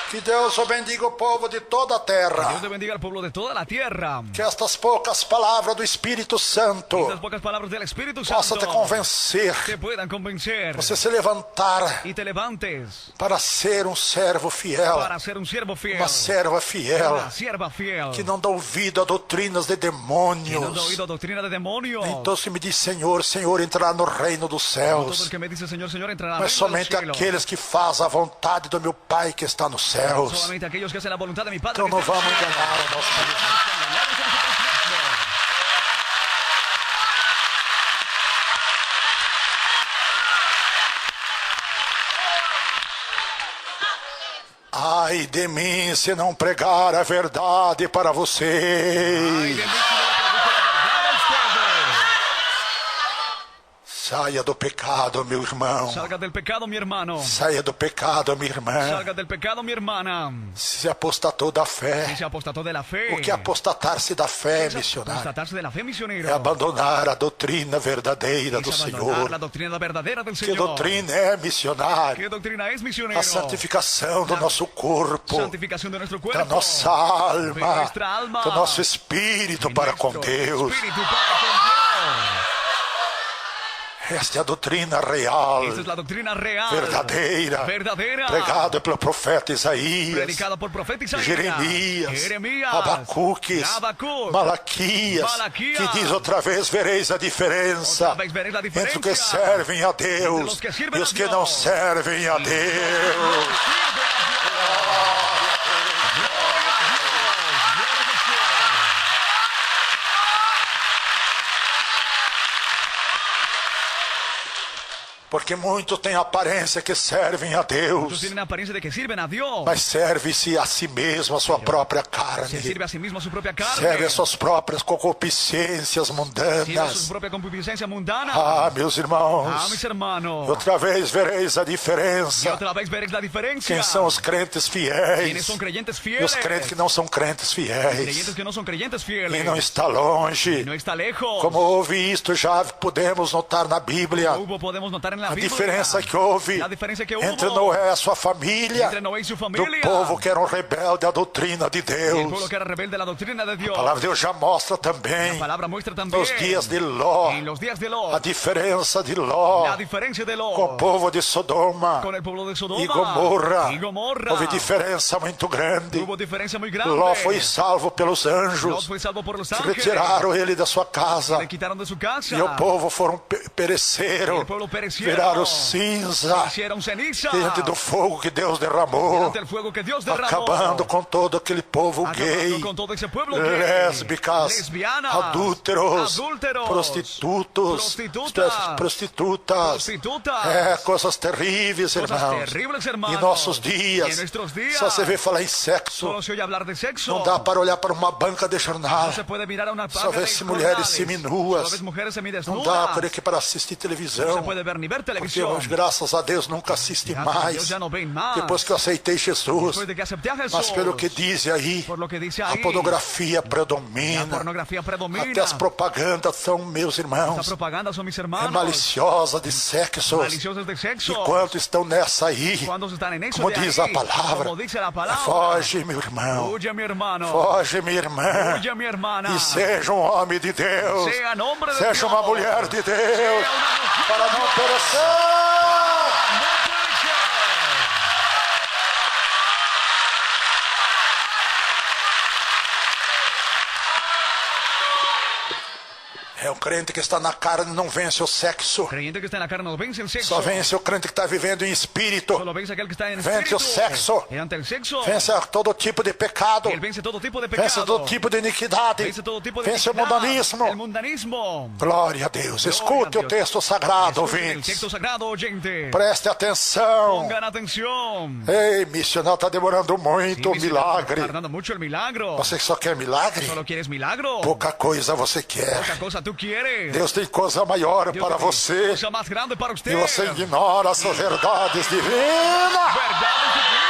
Que Deus o bendiga o povo de toda a terra. Dios te bendiga al pueblo de toda la tierra. Que estas poucas palavras do Espírito Santo Estas pocas palabras del Espíritu possam Santo te convencer, te puedan convencer você se levantar y te levantes para ser servo fiel, para ser un siervo fiel, uma serva fiel, una sierva fiel, que não dá ouvido a doutrinas de que no da demônios. oído a doctrina de demonios. Então, se me diz Senhor, Senhor, entrará no reino dos Todo céus. el que me dice Señor, Señor, entrará al Mas reino de los somente cielos. aqueles que fazem a vontade do meu Pai que está nos céus. Solamente aquellos que hacen la voluntad de mi Padre. Então que não está en vamos los cielos. enganar o nosso Deus. Engañarnos a nosotros mismos. Ai de mim se não pregar a verdade para Ay, vocês. de mí si no le predico la verdad a ustedes. Saia do pecado, meu irmão. Salga del pecado, mi hermano. Saia do pecado, minha irmã. Salga del pecado, mi hermana. Se apostatou da fé. Se apostató de la fe. O que é apostatar-se da fé, missionário? Apostatarse de la fe, misionero. É abandonar a doutrina verdadeira do Senhor. La doctrina verdadeira del Que Señor. doutrina é, missionário? Que doutrina es, misionero? A santificação do nosso corpo, Santificación de nuestro cuerpo. da nossa alma, de nuestra alma, do nosso espírito para com Deus. Espíritu para con Dios. Esta é a doutrina real, Esta es la doctrina real. verdadeira, pregada pelo profeta Isaías, Predicada por profeta Isaías. Jeremias, Abacuques, Habacuc, Malaquias, Malaquias, que diz outra vez, vereis a diferença Otra vez veréis la diferencia entre os que servem a Deus los que sirven e a os que Dios. não servem a Deus. Porque muitos têm a aparência que servem a Muchos Deus, tienen apariencia de que sirven a Dios. mas serve-se a si mesmo, a sua própria Se carne. sirve a sí mismo a su propia carne. Serve as suas próprias concupiscências Sirve a mundanas. su propia concupiscencia mundana. Ah, meus irmãos, Ah, mis hermanos. outra vez vereis a Y diferença. otra vez veréis la diferencia. Quem são os crentes Quienes fiéis son creyentes e fieles. os crentes que não são crentes fiéis. Creyentes que no son creyentes fieles. Quem não está longe. No está lejos. Como houve isto, já podemos notar na Bíblia Podemos notar en la a Biblia. diferença que houve La diferencia que hubo entre Noé e a sua família, entre Noé y su do familia. povo que era um rebelde à doutrina de Y el pueblo Deus. que era rebelde a la doctrina de Dios. A palavra de Deus já mostra também La palabra muestra también nos dias de Ló en los días de a Lot diferença de Ló la diferencia de Lot com o povo de Sodoma con el pueblo de Sodoma e Gomorra. y Gomorra. Houve diferença muito grande. Hubo diferencia muy grande. Ló foi salvo pelos Lot anjos, fue salvo por los que ángeles. retiraram ele da sua casa, Le quitaron de su casa. e o povo Y pereceram, el pueblo perecieron. viraram cinza Hicieron ceniza diante do fogo que Deus derramou, delante del fuego que Dios derramó. acabando com todo aquele povo gay, Acabando con todo ese pueblo gay, lésbicas, lesbianas, adúlteros, prostitutas, prostitutas, coisas terríveis, cosas irmãos. terribles, Em hermanos. nossos Y dias, en nuestros días, só se vê falar em sexo. solo se oye hablar de sexo. Não dá para olhar para uma banca de jornal. No se puede mirar a una Só página vê-se de mulheres jornales. seminuas. Solo ves mujeres Não semidesnudas. dá para assistir No se televisão. puede ver ni ver Porque televisión. hoje, graças a Deus, nunca assisti Gracias a Dios mais. ya no ven más. Depois que eu aceitei Jesus. Después de que acepté a Jesús. Mas pelo que diz aí, Por lo que dice a ahí, pornografia la predomina. pornografía predomina. Até as propagandas são, meus Esta irmãos, propaganda son mis é hermanos. maliciosa de sexo. Maliciosas de sexo. E quanto estão nessa aí, Cuando están en eso como de diz ahí, a palavra, como dice la palabra, foge, meu irmão, huye mi hermano, foge, minha irmã, huye mi hermana, e seja um homem de Deus, sea hombre de seja Dios, uma mulher de Deus, sea una mujer para não perecer. no puede ser. É o crente que está na carne não vence o sexo. Creyente que está en la carne no vence el sexo. Só vence o crente que está vivendo em espírito. Solo vence aquel que está en Vence espíritu. o sexo. Y ante el sexo. Vence todo tipo de pecado. Él vence todo tipo de pecado. Vence todo tipo de iniquidade. Vence todo tipo de Vence o iniquidad. mundanismo. El mundanismo. Glória a Deus. Escute a o Deus. texto sagrado, Escuchen el ouvintes. texto sagrado, oyente. Preste atenção. Pongan atención. Ei, missionário, está demorando muito o Sí, milagre. está tardando mucho el milagro. Você só quer milagre? Solo quieres milagro. Pouca coisa você quer. Poca cosa tú quieres. Deus tem coisa maior Dios para tiene você. cosa más grande para usted. E você ignora essas verdades divinas. Verdades divinas.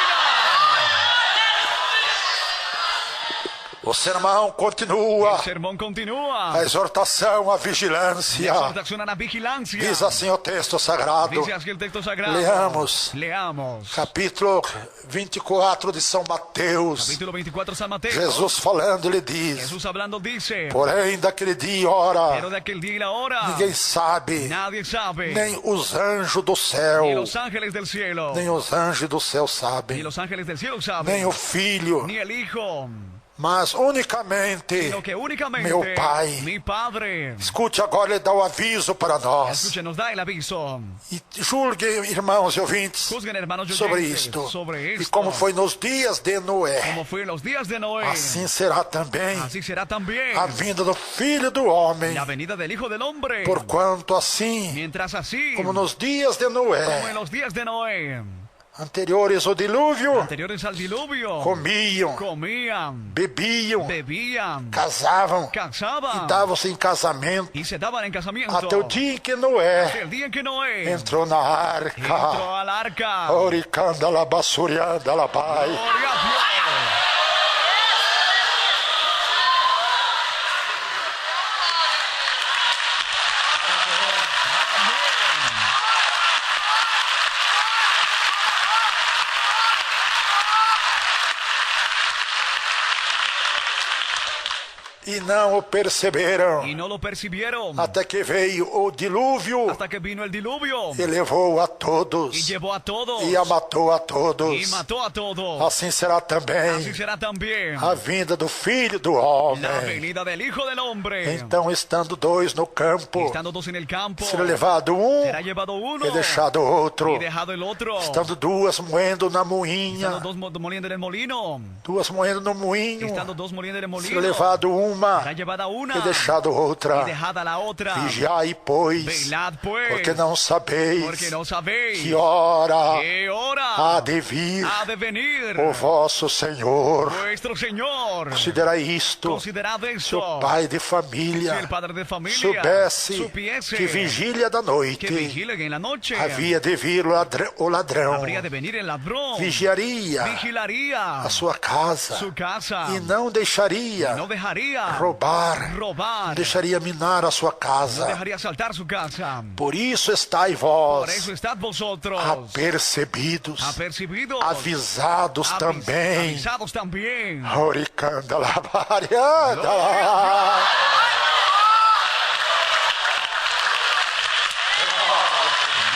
O sermão continua. El sermón continúa. A exortação, a La vigilância. exhortación a la vigilancia. Diz assim o texto sagrado. Dice así el texto sagrado. Leamos. Leamos. Capítulo 24 de São Mateus. Capítulo 24, San Mateo. Jesus falando, ele diz: Jesús hablando dice, porém, daquele dia e hora, pero de aquel día y la hora, ninguém sabe, nadie sabe, nem os anjos do ni céu, los ángeles del cielo, nem os anjos do céu ni sabem, los ángeles del cielo saben, nem o Filho, ni el Hijo, mas unicamente sino que únicamente meu Pai. mi Padre. Escute agora, ele dá o aviso para nós. Escuchen, nos da el aviso. E julguem, irmãos e ouvintes, Juzguen, hermanos, sobre oyentes, isto. sobre E esto. como foi nos dias de Noé, Como fue en los días de Noé, assim será também así será también a vinda do Filho do Homem. la venida del Hijo del Hombre. Porquanto assim, Mientras así, como nos dias de como en Noé, los días de Noé, anteriores ao dilúvio, anteriores al diluvio, comiam, bebiam, casavam, e davam-se em casamento, y se daban en casamiento, até o dia em que Noé el día en que Noé entrou na arca. entró al arca. Oricanda la basurianda la pai. Gloria a Dios. E não o perceberam. Y no lo percibieron. Até que veio o dilúvio. Hasta que vino el diluvio. E levou a todos. Y llevó a todos. E a matou a todos. Y mató a todos. Assim será também. Así será también a vinda do Filho do Homem. la venida del Hijo del Hombre. Então, estando dois no campo, Estando dos en el campo, será levado será llevado uno e deixado outro. y dejado el otro. Estando duas moendo na moinha. Estando dos moliendo en el molino. Duas moendo no moinho. Estando dos moliendo en el molino. Será levado Será llevada una e deixado outra. y dejada la otra. Vigiai, pois, Velad, pues, porque não sabeis que hora há de vir o vosso Senhor. Vuestro Señor. Considerai isto. Considerad Se eso. o pai de família Si el padre de familia supiese que vigília da que noite vigila en la noche havia de vir o ladrão, habría de venir el ladrón, vigiaria vigilaría a sua casa su casa e não deixaria no dejaría roubar, deixaria minar a sua no casa. dejaría saltar su casa. Por isso estai Por vós eso estad vosotros apercebidos, apercibidos, avisados também. avisados también. Oricanda la varianda.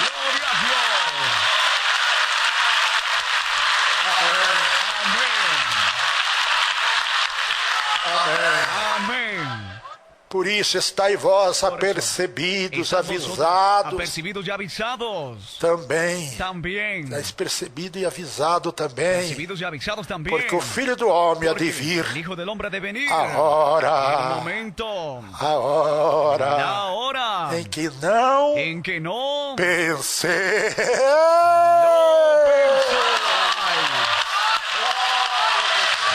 Gloria a Dios. Amén. Amén. Por isso estai vós apercebidos, Estad vosotros avisados apercibidos y avisados também. también. Estais percebido e avisado também. Percibidos y avisados también. Porque o Filho do Homem há de vir. El Hijo del Hombre ha de venir. A El hora, momento. a hora La hora em que não en que no pensei. Ay.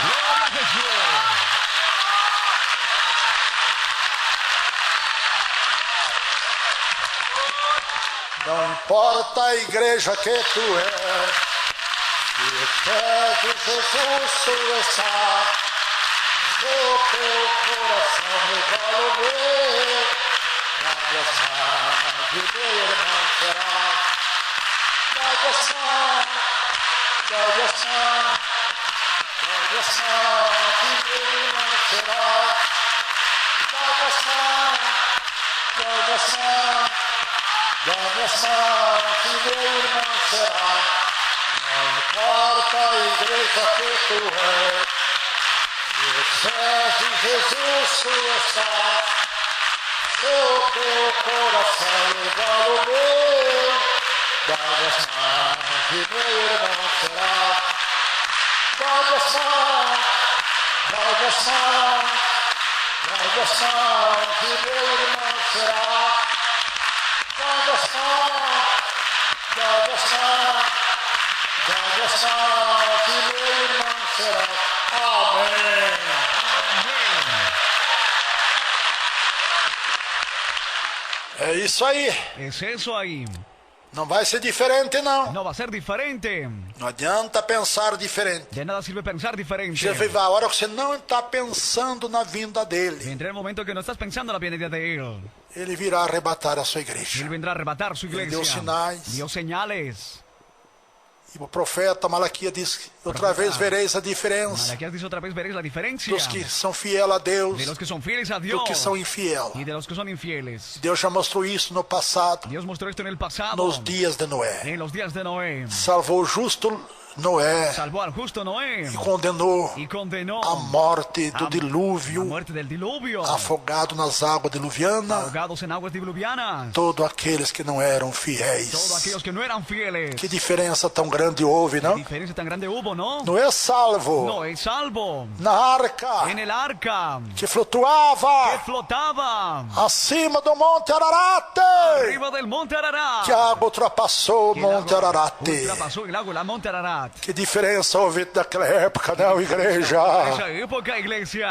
Gloria a Jesús. Não importa a igreja que tu és, se perto de Jesus tu estás, o teu coração revolver, vai gostar de meu irmão será, vai gostar de meu irmão será, vai gostar que meu irmão será. Não importa a igreja que tu és, se de Jesus tu estás, o teu coração igual o meu, vai gostar que meu irmão será. Vai gostar que meu irmão será. Vai gostar que meu irmão será. Amém. É isso aí. Es eso ahí. Não vai ser diferente, não. No va a ser diferente. Não adianta pensar diferente. De nada sirve pensar diferente. Jesus vai a hora que você não está pensando na vinda dele. Vendrá el momento que no estás pensando en la venida de Él. Ele virá arrebatar a sua igreja. Él vendrá a arrebatar su iglesia. Dio sinais. Dio señales. E o profeta Malaquias diz: outra vez vereis a diferença Malaquías dice otra vez veréis la diferencia dos que são fiéis a Deus de los que son fieles a e Dios dos que são infiéis. y de los que son infieles. Deus já mostrou isso no passado, Dios mostró esto en el pasado, nos dias de Noé. en los días de Noé. Salvou o justo Noé salvó al justo Noé e condenou a morte do dilúvio, afogado nas águas diluvianas, ahogados en aguas diluvianas, todos aqueles que não eram fiéis. todos aquellos que no eran fieles. Que diferença tão grande houve, não? ¿Qué diferencia tan grande hubo, no? Noé salvo Noé salvo na arca en el arca que flutuava que flotaba acima do Monte Ararat, arriba del monte Ararat, que a água ultrapassou o que Monte el agua Ararat. ultrapasó el agua, la monte Ararat. Que diferença houve naquela época, não, igreja? Esa época, iglesia.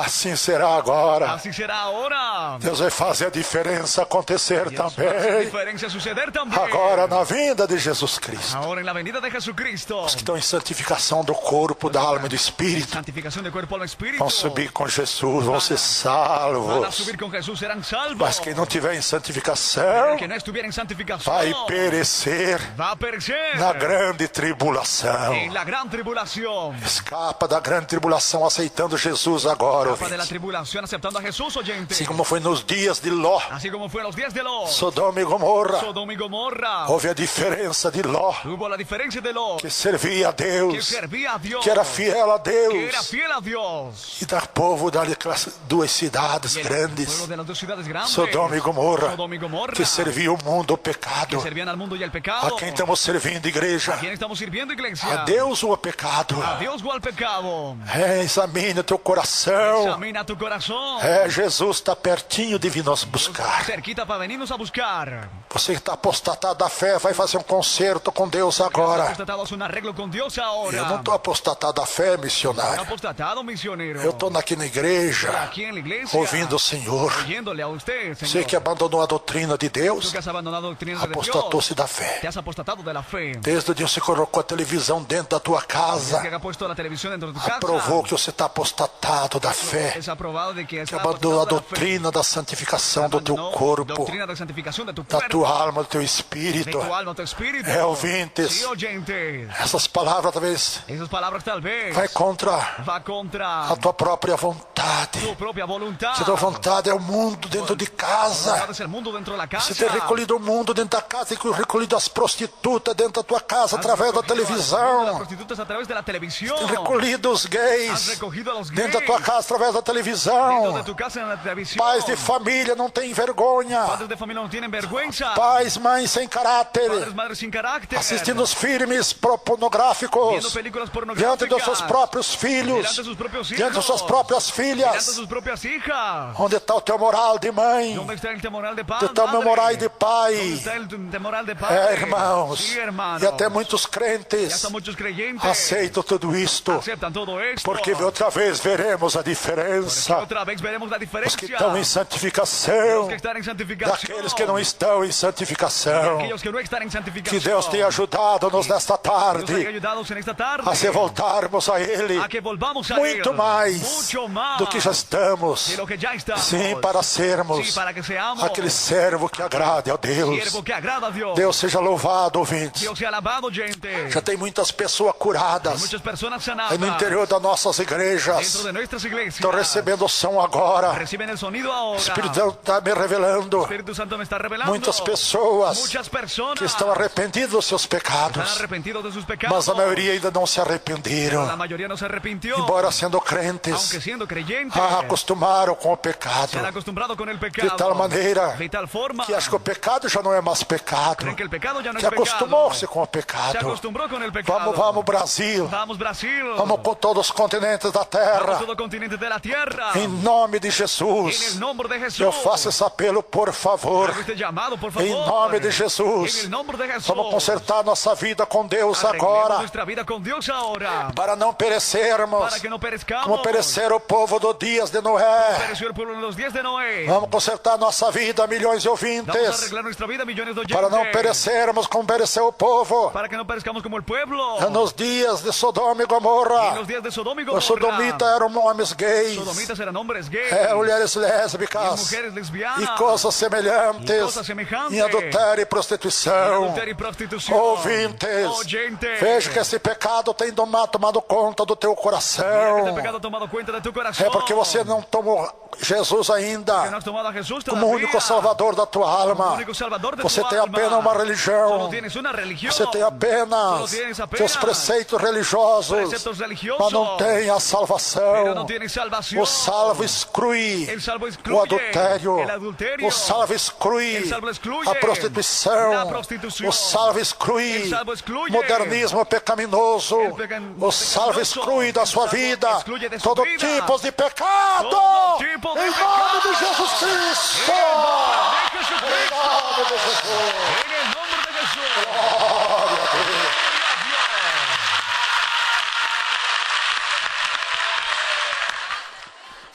Assim será agora. Así será ahora. Deus vai fazer a diferença acontecer Dios hace também. diferencia suceder también. Agora na vinda de Jesus Cristo. Ahora en la venida de Jesucristo. Os que estão em santificação do corpo, da alma e do espírito Santificación de cuerpo al espíritu. vão subir com Jesus, vão ser Van a salvos. subir con Jesús, serán salvos. Mas quem não tiver em santificação El que no estuviera en santificación vai perecer va a perecer na grande tribulação. en la gran tribulación. Escapa da grande tribulação aceitando Jesus agora, Escapa de la ouvinte. tribulación aceptando a Jesús, oyente. Assim como foi nos dias de Ló, Así como fue en los días de Lot, Sodoma e Gomorra, Sodoma y Gomorra. houve a diferença de Ló, Hubo la diferencia de Lot, que servia a que Deus, servía a Dios, que era fiel a que era Deus, fiel a Dios. e da povo daquelas duas cidades Y el grandes, pueblo de las dos ciudades grandes, Sodoma e Gomorra, Sodoma y Gomorra, que servia o mundo ao pecado. que servían al mundo y al pecado. A quem estamos servindo, igreja? ¿A quién estamos sirviendo, iglesia? A Deus ou ao pecado? A Dios o al pecado. Examine o teu coração. Examina tu corazón. Jesus está pertinho de vir nos buscar. Cerquita para venirnos a buscar. Você que está apostatado da fé, vai fazer um concerto com Deus Estamos agora. apostatados un arreglo con Dios ahora. Eu não estou apostatado da fé, No missionário. apostatado, misionero. Eu estou aqui na igreja, Aquí en la iglesia. ouvindo o Senhor. Oyéndole a usted, Você Señor. que abandonou a doutrina de Tú Deus, que has abandonado la doctrina de Dios. apostatou-se da fé. Te has apostatado de la fe. Desde o dia que você colocou a televisão dentro da tua Que casa, ha puesto la televisión dentro de tu casa. provou que você está apostatado da fé, Es aprobado de que que está abandonou a apostatado de la fe. doutrina da santificação do teu corpo, Doctrina de santificación de tu da cuerpo. tua alma, do teu De espírito. tu alma, tu espíritu. Ouvintes, Sí, oyentes. essas palavras talvez Esas palabras tal vez vai contra va contra a tua própria vontade. tu propia voluntad. Se tua vontade é o mundo dentro de casa, Es el mundo dentro de la casa. você tem recolhido o mundo dentro da casa, tem recolhido as prostitutas dentro da tua casa através da Las televisão, prostitutas a través de la televisión. tem recolhido os Has gays recogido a los dentro da gays tua casa através da dentro de televisão. tu casa en la televisión. Pais de família não têm vergonha, Padres de familia no tienen vergüenza. pais, mães sem caráter, Padres, madres sin carácter. assistindo os filmes pornográficos Viendo películas diante pornográficas. dos seus próprios filhos, Delante de sus propios hijos. diante das suas próprias Delante de filhas. sus propias hijas. Onde está o teu moral de mãe? ¿Dónde está el moral de Onde padre? está o meu moral de pai? ¿Dónde está el moral de padre? Irmãos, Sí, hermanos. e até muitos Y crentes hasta muchos creyentes aceitam tudo isto, aceptan todo esto. porque outra vez veremos a diferença. Otra vez veremos la Os que diferencia. estão em Los santificação, que están en santificación. daqueles que não estão em santificação. Aquellos que no están en Que santificación. Deus tenha ajudado-nos nesta Dios haya tarde ayudado en esta tarde a se voltarmos a Ele a que volvamos a muito Él. mais Mucho más do que já estamos. de lo que ya estamos. Sim, para sermos Sí, para que seamos aquele servo que agrade a Deus. siervo que agrada a Dios. Deus seja louvado, ouvintes. Dios sea alabado, gente. Já tem muitas pessoas curadas Muchas personas sanadas aí no interior das nossas igrejas. dentro de nuestras iglesias. Estou recebendo o som agora. Reciben el sonido ahora. O Espírito Santo está me revelando. Espíritu Santo me está revelando. Muitas pessoas Muchas personas que estão arrependidas dos seus están pecados, arrepentidos de sus pecados. mas a maioria ainda não se La arrependeram, mayoría no se arrepintió. embora sendo Aunque crentes, siendo creyentes, acostumaram com o se pecado, han acostumbrado con el pecado. de tal maneira De tal forma que acho que o pecado já não é mais pecado, creen que el pecado ya no que es pecado. acostumou-se com o Se pecado. acostumbró con el pecado. Vamos Brasil, Vamos, Brasil. vamos com todos os continentes da terra, Todo continente de la tierra. em nome de En el Jesus. nombre de Jesús. Eu faço esse apelo, por favor, Haga este llamado, por favor. em nome de En Jesus. el nombre de Jesús. Vamos consertar nossa vida com Deus Arreglemos agora, nuestra vida con Dios ahora. para não perecermos Para que no perezcamos. como pereceram o povo dos dias de Noé. Pereció el pueblo en los días de Noé. Vamos consertar nossa vida, milhões de Vamos a ouvintes, arreglar nuestra vida, millones de oyentes. para não perecermos como pereceu o povo Para que no perezcamos como el pueblo. nos dias de Sodoma e En Gomorra. los días de Sodoma y Os Gomorra. sodomitas eram homens gays, Sodomitas eran hombres gays. mulheres Y lésbicas mujeres lesbianas. e coisas Y semelhantes, cosas semejantes. em adultério e prostituição. Adulterio y prostitución. Ouvintes, Oyentes. veja que esse pecado tem tomado conta do teu Mira que coração. este pecado ha tomado cuenta de tu corazón. É porque você não tomou Jesus Que no ainda has tomado a Jesús como todavía. único salvador da tua Como alma. único salvador de Você tu tem alma. apenas uma religião. Solo tienes una religión. Você tem Solo apenas tienes teus preceitos religiosos, mas não tem a salvação. O salvo exclui o adultério, o salvo exclui a prostituição, o salvo exclui o modernismo pecaminoso, o salvo exclui da sua vida todo tipo de pecado, em nome de Jesus Cristo. Em nome de Jesus. Glória a Deus.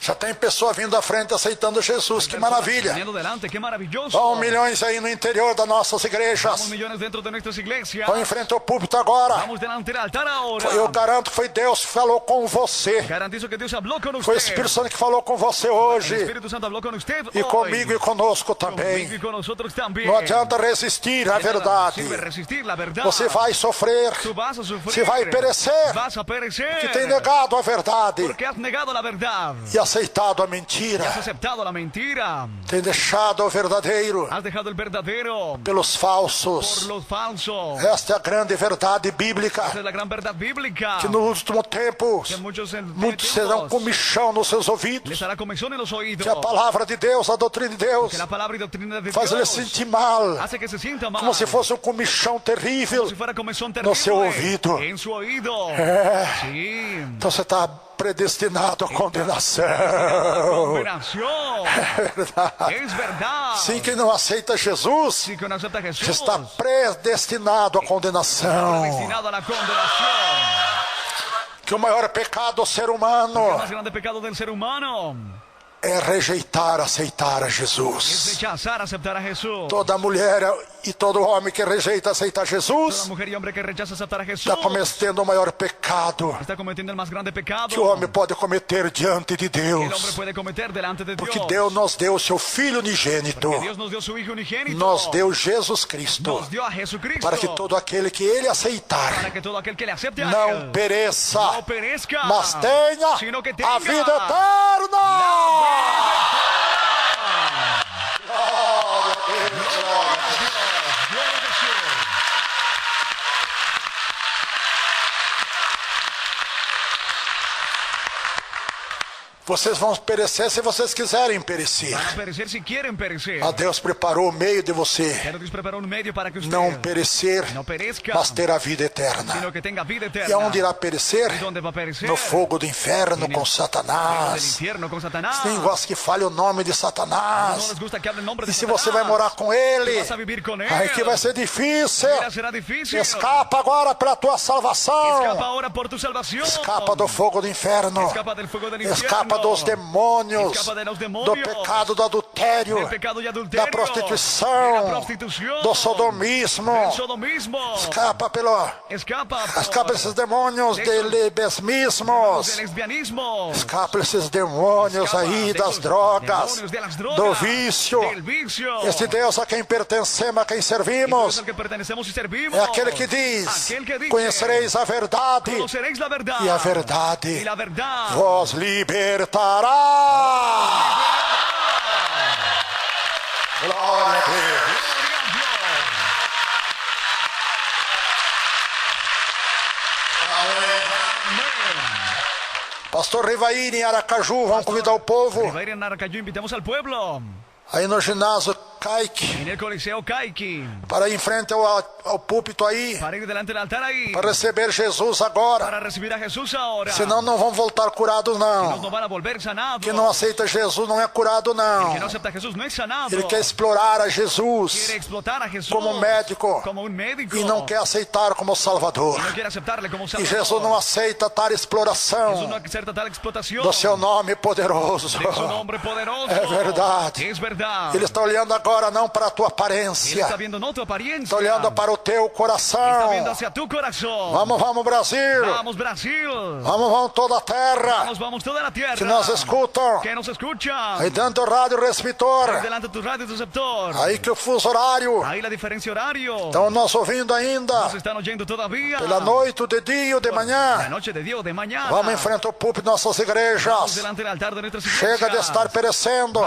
Já tem pessoa vindo à frente aceitando Jesus, que maravilha. Vão milhões aí no interior das nossas igrejas. Vão em frente ao púlpito agora. Eu garanto que foi Deus que falou com você. Foi o Espírito Santo que falou com você hoje. E comigo e conosco também. Não adianta resistir à verdade. Você vai sofrer. Você vai perecer. Que tem negado a verdade. E aceitado a mentira. Tem deixado o verdadeiro pelos falsos. Esta é a grande verdade bíblica. Que no último tempo muitos serão comichão nos seus ouvidos. Que a palavra de Deus, a doutrina de Deus, faz ele sentir mal, como se fosse um comichão terrível no seu ouvido. Então você está predestinado à condenação. É verdade. Sim, quem não aceita Jesus está predestinado à condenação. Que o maior pecado do ser humano é rejeitar, aceitar a Jesus. Toda mulher e todo homem que rejeita, aceitar Jesus, está cometendo o maior pecado que o homem pode cometer diante de Deus. Porque Deus nos deu o seu Filho unigênito, nos deu Jesus Cristo, para que todo aquele que Ele aceitar não pereça, mas tenha a vida eterna. Glória a Deus, glória a Deus. Vocês vão perecer se vocês quiserem perecer. A Deus preparou o meio de você não perecer, mas ter a vida eterna. E aonde irá perecer? No fogo do inferno com Satanás. Ninguém gosta que fale o nome de Satanás. E se você vai morar com ele, aí que vai ser difícil. Escapa agora pela tua salvação. Escapa do fogo do inferno. Escapa dos demônios, do pecado do adultério, da prostituição, do sodomismo. Escapa esses demônios de lesbianismos. Escapa esses demônios aí das drogas, do vício. Este Deus a quem pertencemos, a quem servimos, é aquele que diz: conhecereis a verdade, e a verdade vos libertará. Glória a Deus. Pastor Rivaíra em Aracaju, vamos convidar o povo. Rivaíra em Aracaju, invitamos al pueblo. Aí no ginásio Caique, para ir em frente ao púlpito aí, para receber Jesus agora. Senão não vão voltar curados não. Quem não aceita Jesus não é curado não. Ele quer explorar a Jesus como médico e não quer aceitar como Salvador. E Jesus não aceita tal exploração do seu nome poderoso. É verdade. Ele está olhando agora não para a tua aparência, está olhando para o teu coração. Vamos Brasil, vamos toda a terra, que nos escutam aí dentro do rádio receptor, aí que o fuso horário estão nos ouvindo ainda pela noite, de dia ou de manhã. Vamos em frente ao púlpito de nossas igrejas. Chega de estar perecendo.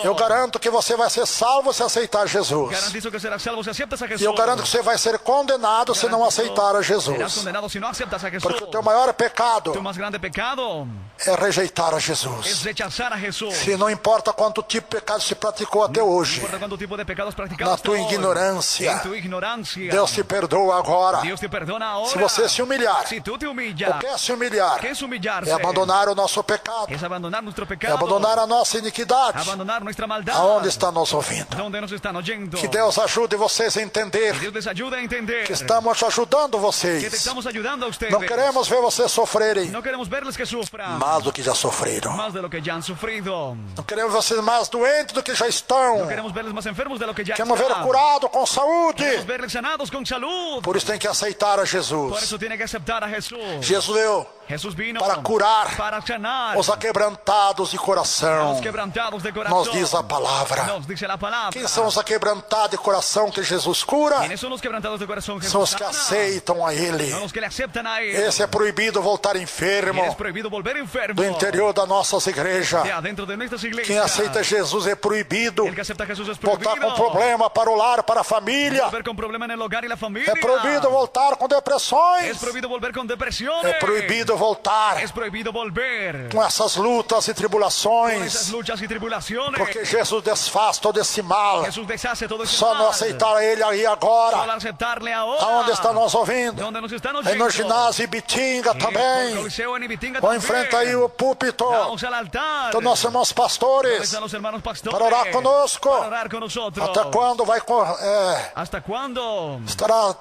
Eu garanto que você vai vai ser salvo se aceitar Jesus. Garantizo que serás salvo si aceptas a Jesús. E eu garanto que você vai ser condenado se não aceitar a Jesus. Serás condenado si no aceptas a Jesús. Porque o teu maior pecado Tu más grande pecado é rejeitar a es Jesus. rechazar a Jesús. Se não importa quanto tipo de pecado se praticou até hoje, No importa cuánto tipo de pecados practicados na hasta tua hoy. ignorância, En tu ignorancia. Deus te perdoa agora. Dios te perdona ahora. Se você se humilhar, Si tú te o humillas, que é se humilhar? ¿qué es humillarse? É abandonar o nosso pecado, Es abandonar nuestro é pecado. abandonar a nossa iniquidade. Abandonar nuestra maldad. Aonde está nos ouvindo? ¿Dónde nos están oyendo? Que Deus ajude vocês a entender Dios les ayude a entender que estamos ajudando que te vocês. estamos ayudando a ustedes. Não queremos ver vocês sofrerem No queremos verles que sufran mais do que já sofreram. más de lo que ya han sufrido. Não queremos vocês mais doentes do que já estão. No queremos verles más enfermos de lo que ya Queremos ver están. curado com saúde. Queremos verles sanados con salud. Por isso tem que aceitar a Por Jesus. eso tiene que aceptar a Jesús. Jesus veio Jesús vino para curar para sanar os aquebrantados de coração. los quebrantados de corazón. Nos diz a palavra. Nos dice la palabra. Quem são os aquebrantados de coração que Jesus cura? ¿Quiénes son los quebrantados de corazón? São Jesús os que sana. aceitam a Ele. Son los que le aceptan a él. Esse é proibido voltar enfermo Es prohibido volver enfermo. do interior das nossas igrejas. De adentro de nuestras iglesias. Quem aceita Jesus é proibido El que acepta a Jesús es prohibido. voltar com problema para o lar, para a família. Volver con problema en el hogar y la familia. É proibido voltar com depressões. Es prohibido volver con depresiones. É proibido voltar Es prohibido volver com essas lutas e con esas tribulações. luchas y tribulaciones. Porque Jesus desfaz todo esse mal. Jesús deshace todo esse Só mal. não aceitar a Ele aí agora. Solo aceptarle ahora. Aonde está nos ouvindo? Donde nos están Aí oyendo. no ginásio Ibitinga En el também. Coliseo en Ibitinga Ou también. enfrenta aí o púlpito. Vamos al altar. Então, nossos irmãos Donde pastores, están los hermanos pastores. para orar conosco. Para orar con nosotros. Até quando vai ¿Hasta cuándo? estará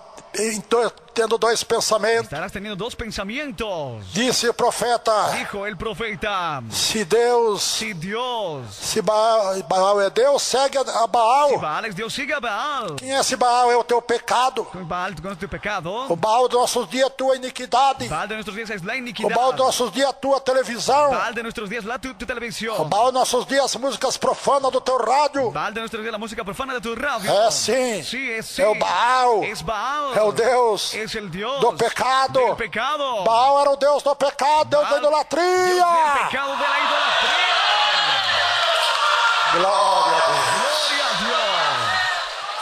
tendo dois pensamentos? Estarás teniendo dos pensamientos. Disse o profeta: Dijo el profeta. se Deus, Si Dios, se Baal é Deus, segue a si Baal. Baal es Dios, sigue a Baal. Quem é esse Baal? É o teu pecado. Con Baal, con tu pecado. O Baal dos nossos dias é a tua iniquidade. Baal de nuestros días es la O iniquidad. Baal dos nossos dias é a tua televisão. Baal de nuestros días la tu O televisión. Baal dos nossos dias as músicas profanas do teu rádio. Baal de nuestros días la música profana de tu radio. É sim. Sí, es sí. É o Baal. Es Baal. É o Deus Es el Dios do pecado. del pecado. Baal era o Deus do pecado, Deus da Baal, Dios idolatria. del pecado, de la idolatría. Glória a Deus. Gloria a Dios.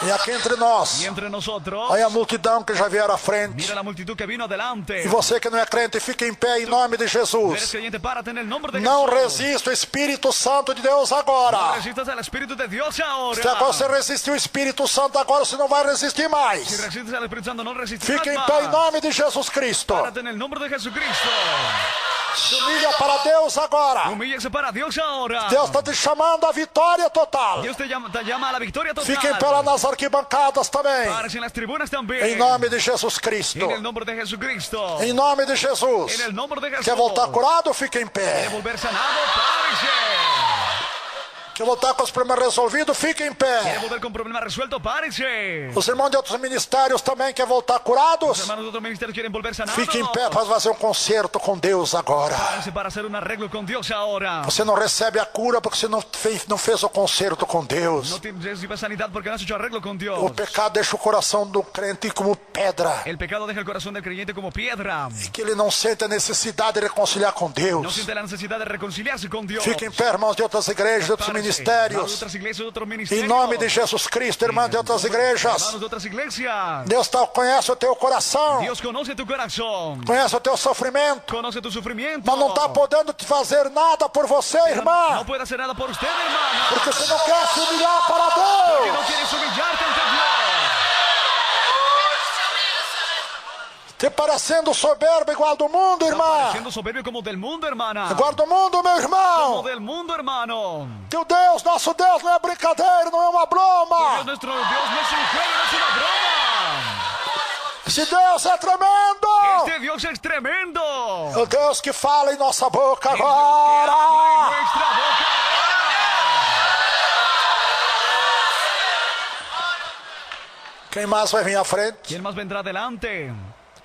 E aqui entre nós, Y entre nosotros, olha a multidão que já vieram à frente. mira la multitud que vino adelante. E você que não é crente, fica em pé em nome de Eres Jesus. creyente, párate en el nombre de Não Jesús. resista o Espírito Santo de Deus No agora. resistas al Espíritu de Dios ahora. Se agora você resistir o Espírito Santo agora, você não vai resistir Si mais. resistes al Espíritu Santo, no resistirás Fica em más. pé em nome de Jesus Cristo. Párate en el nombre de Jesucristo. Se humilha para Deus agora. Humíllese para Dios ahora. Deus está te chamando à vitória total. Dios te llama a la victoria total. Fica em pé lá nas arquibancadas também. Párese en las tribunas también. Em nome de Jesus Cristo. En el nombre de Jesucristo. Em nome de Jesus. En el nombre de Jesús. Quer voltar curado? Fica em Quiere pé. volver sanado, párese. Quer voltar com os problemas resolvidos? Fica em Quiere pé. volver con problema resuelto, párese. Os irmãos de outros ministérios também querem voltar Los curados? hermanos de otros ministerios quieren volver sanados. Fique em pé para fazer um concerto com Deus agora. Párese para hacer un arreglo con Dios ahora. Você não recebe a cura porque você não fez o concerto com Deus. No recibes sanidad porque no has hecho arreglo con Dios. O pecado deixa o coração do crente como pedra. El pecado deja el corazón del creyente como piedra. E que ele não sente a necessidade de reconciliar com No Deus. siente la necesidad de reconciliarse con Dios. Fique em pé, irmãos de outras igrejas, de outros Párese. Hermanos de ministérios. otras iglesias, de otros Em ministerios. nome de Jesus Cristo, irmãos de outras igrejas. Hermanos de otras iglesias. Deus conhece o teu coração. Dios conoce tu corazón. Conhece o teu sofrimento. Conoce tu sufrimiento. Mas não está podendo te fazer nada por você, No irmã. puede hacer nada por usted, hermano. Porque você não quer se humilhar para Porque no Deus. quieres humillarte ante Dios. Te parecendo soberbo igual do mundo, irmã. Siendo soberbio como del mundo, hermana. Igual do mundo, meu Como irmão. del mundo, hermano. Teu Deus, nosso Deus, não é brincadeira, não é uma broma. Nuestro Dios no es un juego, no es una broma. Esse Deus é tremendo. Este Dios es tremendo. O Deus que fala em nossa boca Es Dios que habla en agora. nuestra boca Quem mais vai vir à frente? ¿Quién más vendrá adelante?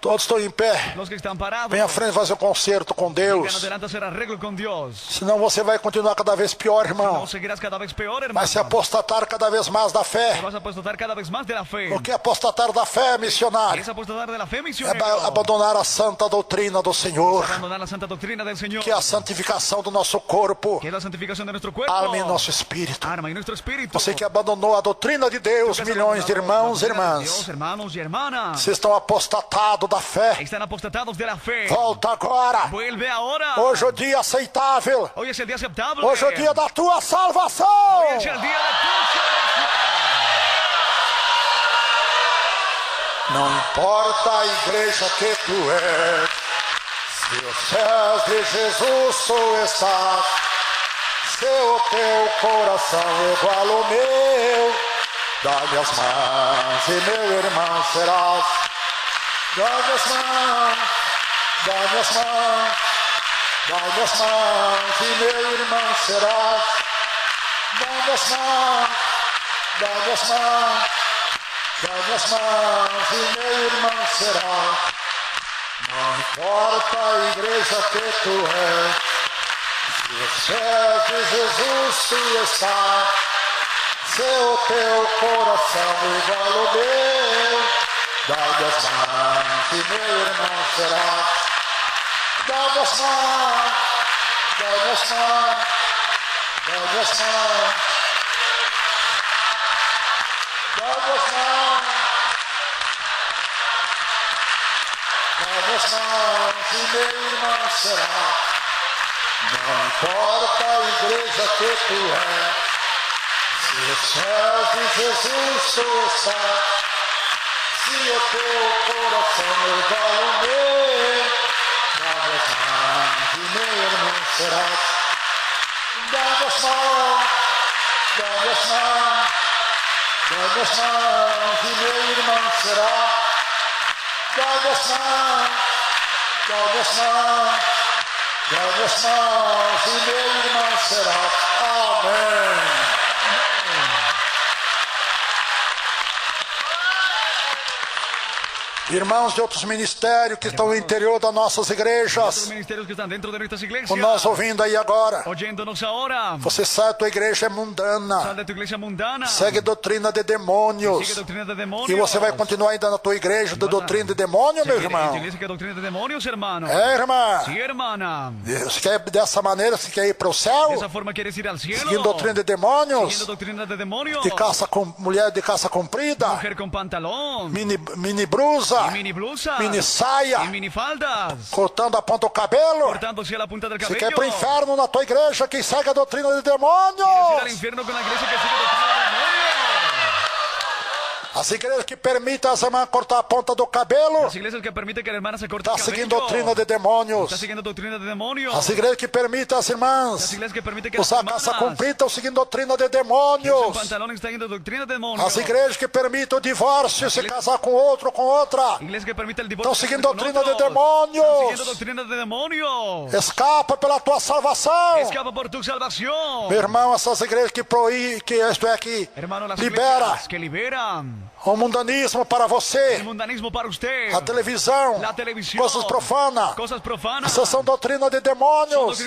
Todos estão em pé. Los que están parados. Vem à frente fazer um concerto com Vengan Deus. adelante a hacer arreglo con Dios. Senão você vai continuar cada vez pior, irmão. No seguirás cada vez peor, hermano. Vai se apostatar cada vez mais da Te fé. vas a apostatar cada vez más de la fe. O que é apostatar da fé, missionário? Es apostatar de la fe, É misionero. abandonar a santa doutrina do Senhor, Abandonar la santa doctrina del Señor. que é a santificação do nosso corpo, Que es la santificación de nuestro cuerpo. alma e nosso espírito. Alma y nuestro espíritu. Você que abandonou a doutrina de Deus, milhões de irmãos e Dios, irmãs, hermanos y hermanas. vocês estão apostatados da fé. Están apostatados de la fe. Volta agora. Vuelve ahora. Hoje é o dia aceitável. Hoy es el día aceptable. Hoje é o dia da tua salvação. Hoy es el día de tu salvación. Não importa a igreja que tu és, se os céus de Jesus tu estás, se o teu coração é igual ao meu, dá-me as mãos e meu irmão serás. Dá-me as mãos, dá-me as mãos, dá-me as mãos e meu irmão serás. Dá-me as mãos, dá-me as mãos, dá-me as mãos e meu irmão serás. Não importa a igreja que tu és, se os céus de Jesus tu estás, se o teu coração é igual ao meu, dá-me as mãos e meu irmão serás. Dá-me as mãos, dá-me as mãos, dá-me as mãos, dá-me as mãos, dá-me as mãos e meu irmão serás. Não importa a igreja que tu és, se os céus de Jesus tu estás, se o teu coração é igual ao meu, dá-me as mãos e meu irmão serás. Dá-me as mãos, dá-me as mãos, dá-me as mãos e meu irmão será. Dá-me as mãos, dá-me as mãos, dá-me as mãos e meu irmão será. Amém. Irmãos de outros ministérios que estão no interior das nossas igrejas, com nós ouvindo aí agora, você sabe que a tua igreja é mundana, segue doutrina de demônios, e você vai continuar ainda na tua igreja de doutrina de demônio, meu irmão? É, irmã? Você quer dessa maneira, você quer ir para o céu? Seguindo doutrina de demônios? De caça com mulher de caça comprida? Mini blusa? Mini saia, cortando a ponta do cabelo. Você quer ir para o inferno na tua igreja que segue a doutrina de demônios? As igrejas que permitem as irmãs cortar a ponta do cabelo estão seguindo doutrina de demônios. As igrejas que permitem as irmãs usar calça comprida estão seguindo doutrina de demônios. As igrejas que permitem o divórcio, se casar com outro ou com outra, estão seguindo doutrina de demônios. Escapa pela tua salvação. Meu irmão, essas igrejas que proíbem, que libera o mundanismo para você, a televisão, coisas profanas, essas são doutrina de demônios,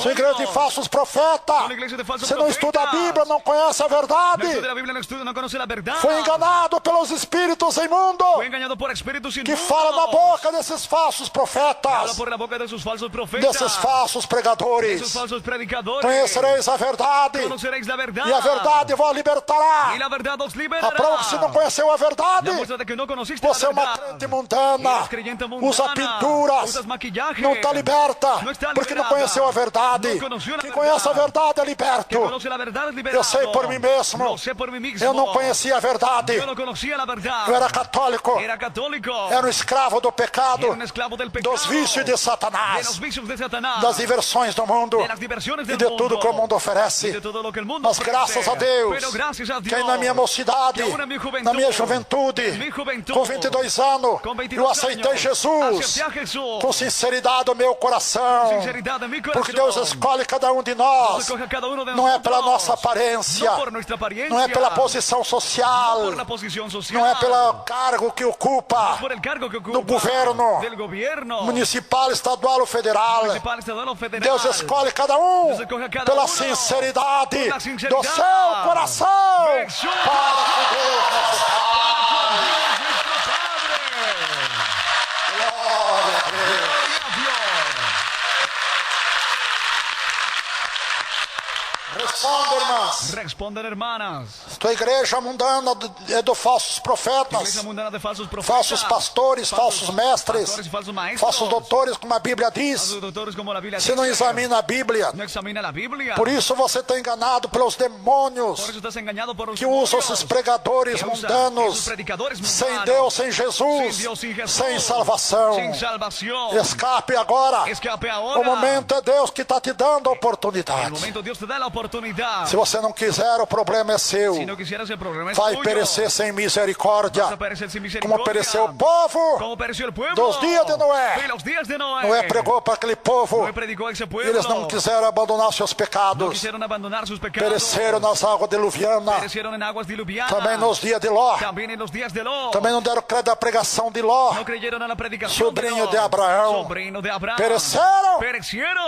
são igrejas de falsos profetas. Você não estuda a Bíblia, não conhece a verdade, foi enganado pelos espíritos imundos que falam na boca desses falsos profetas, desses falsos pregadores. Conhecereis a verdade, e a verdade vos libertará. A prova que você não conheceu a verdade, você é uma crente mundana, usa pinturas, não está liberta, porque não conheceu a verdade. Quem conhece a verdade é liberto. Eu sei por mim mesmo, eu não conhecia a verdade, eu era católico, era um escravo do pecado, dos vícios de Satanás, das diversões do mundo e de tudo que o mundo oferece. Mas graças a Deus, que aí na minha mocidade, na Na minha juventude, com 22 anos, eu aceitei Jesus com sinceridade do meu coração. Porque Deus escolhe cada um de nós. Não é pela nossa aparência, não é pela posição social, não é pelo cargo que ocupa no governo municipal, estadual ou federal. Deus escolhe cada um pela sinceridade do seu coração para com Deus nosso Pai. Glória a Deus. Responda, irmãs. Respondan, hermanas. Tua igreja mundana é dos falsos profetas, falsos pastores, falsos mestres, falsos doutores, como a Bíblia diz. Você não examina a Bíblia. Por isso você está enganado pelos demônios que usam esses pregadores mundanos, sem Deus, sem Jesus, sem salvação. Escape agora. O momento é Deus que está te dando a oportunidade. Se você não quiser, o problema é seu. Vai perecer sem misericórdia, como pereceu o povo dos dias de Noé. Noé pregou para aquele povo. Eles não quiseram abandonar seus pecados. Pereceram nas águas diluvianas. Também nos dias de Ló. Também não deram crédito à pregação de Ló, sobrinho de Abraão. Pereceram.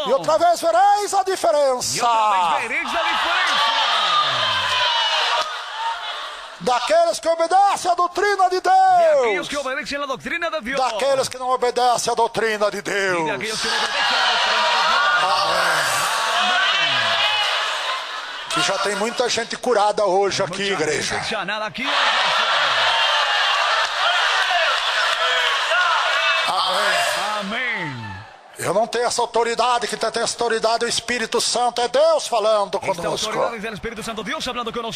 E outra vez vereis a diferença daqueles que obedecem à doutrina de Deus, daqueles que não obedecem à doutrina de Deus. Que já tem muita gente curada hoje aqui, igreja. Amém. Eu não tenho essa autoridade, que tem essa autoridade é o Espírito Santo, é Deus falando conosco.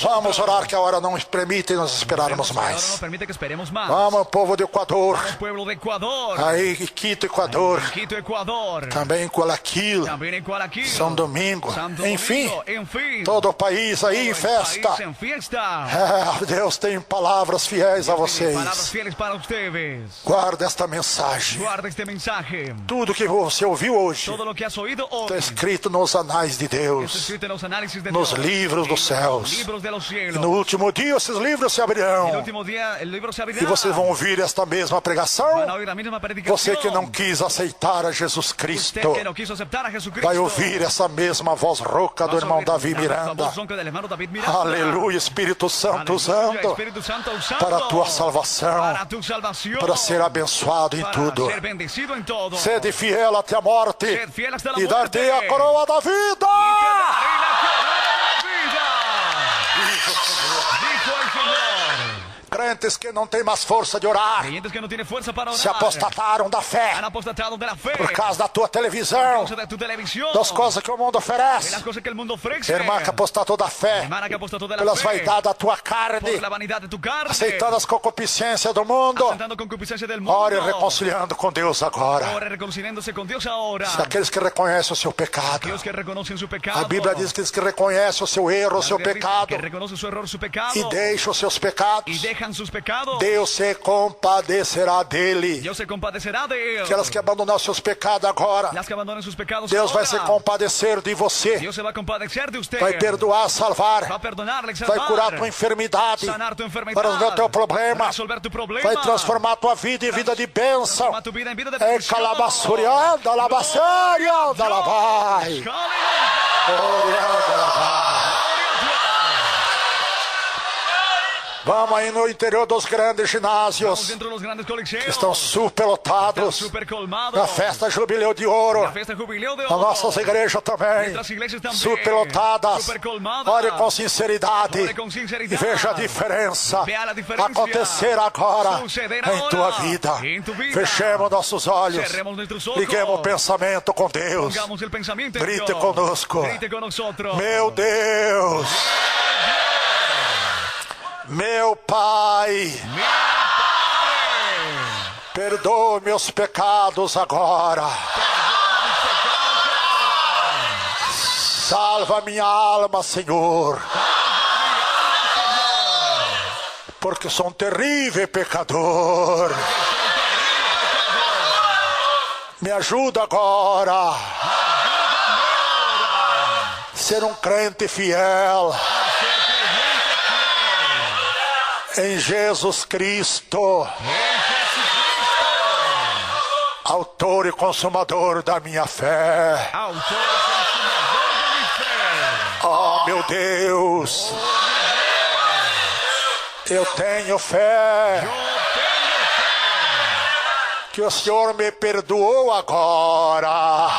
Vamos orar que a hora não permite nós esperarmos mais. Vamos, povo do Equador. Aí, Quito, Equador. Também em Guayaquil, São Domingo. Enfim, todo o país aí em festa. Deus tem palavras fiéis a vocês. Guarda esta mensagem. Tudo que você ouviu hoje está escrito nos anais de Deus, nos livros dos céus. E no último dia esses livros se abrirão e vocês vão ouvir esta mesma pregação. Você que não quis aceitar a Jesus Cristo vai ouvir essa mesma voz rouca do irmão Davi Miranda. Aleluia, Espírito Santo usando para a tua salvação, para ser abençoado em tudo. Sede fiel até a morte e dar-te a coroa da vida. Crentes que não têm mais força de orar se apostataram da fé por causa da tua televisão, das coisas que o mundo oferece. Irmã que apostatou da fé pelas vaidades da tua carne, aceitando as concupiscências do mundo. Ore reconciliando com Deus agora. Se aqueles que reconhecem o seu pecado, a Bíblia diz que aqueles que reconhecem o seu erro, o seu pecado e deixam os seus pecados, Deus se compadecerá dele. Aquelas que abandonaram os seus pecados agora, Deus vai se compadecer de você. Vai perdoar, salvar, vai curar tua enfermidade, vai resolver o teu problema, vai transformar tua vida em vida de bênção. É calabaçurianda, labacerianda, labai. Orianda, labai. Vamos aí no interior dos grandes ginásios, que estão superlotados, na festa Jubileu de Ouro, nas nossas igrejas também, superlotadas. Ore com sinceridade e veja a diferença acontecer agora em tua vida. Fechemos nossos olhos, liguemos o pensamento com Deus, grite conosco: meu Deus, meu Pai, perdoa meus pecados agora. Salva minha alma, Senhor. Porque sou um terrível pecador. Me ajuda agora a ser um crente fiel em Jesus Cristo, autor e consumador da minha fé. Oh, meu Deus, eu tenho fé que o Senhor me perdoou agora.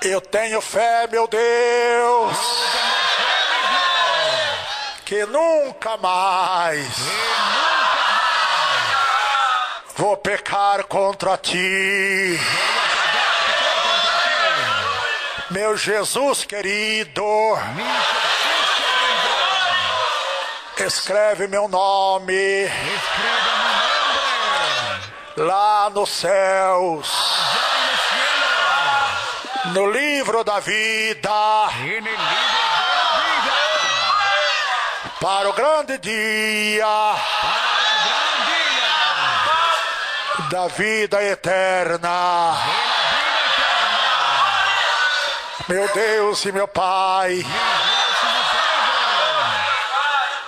Eu tenho fé, meu Deus, que nunca mais vou pecar contra ti. Meu Jesus querido, escreve meu nome lá nos céus, no livro da vida, para o grande dia da vida eterna. Meu Deus e meu Pai,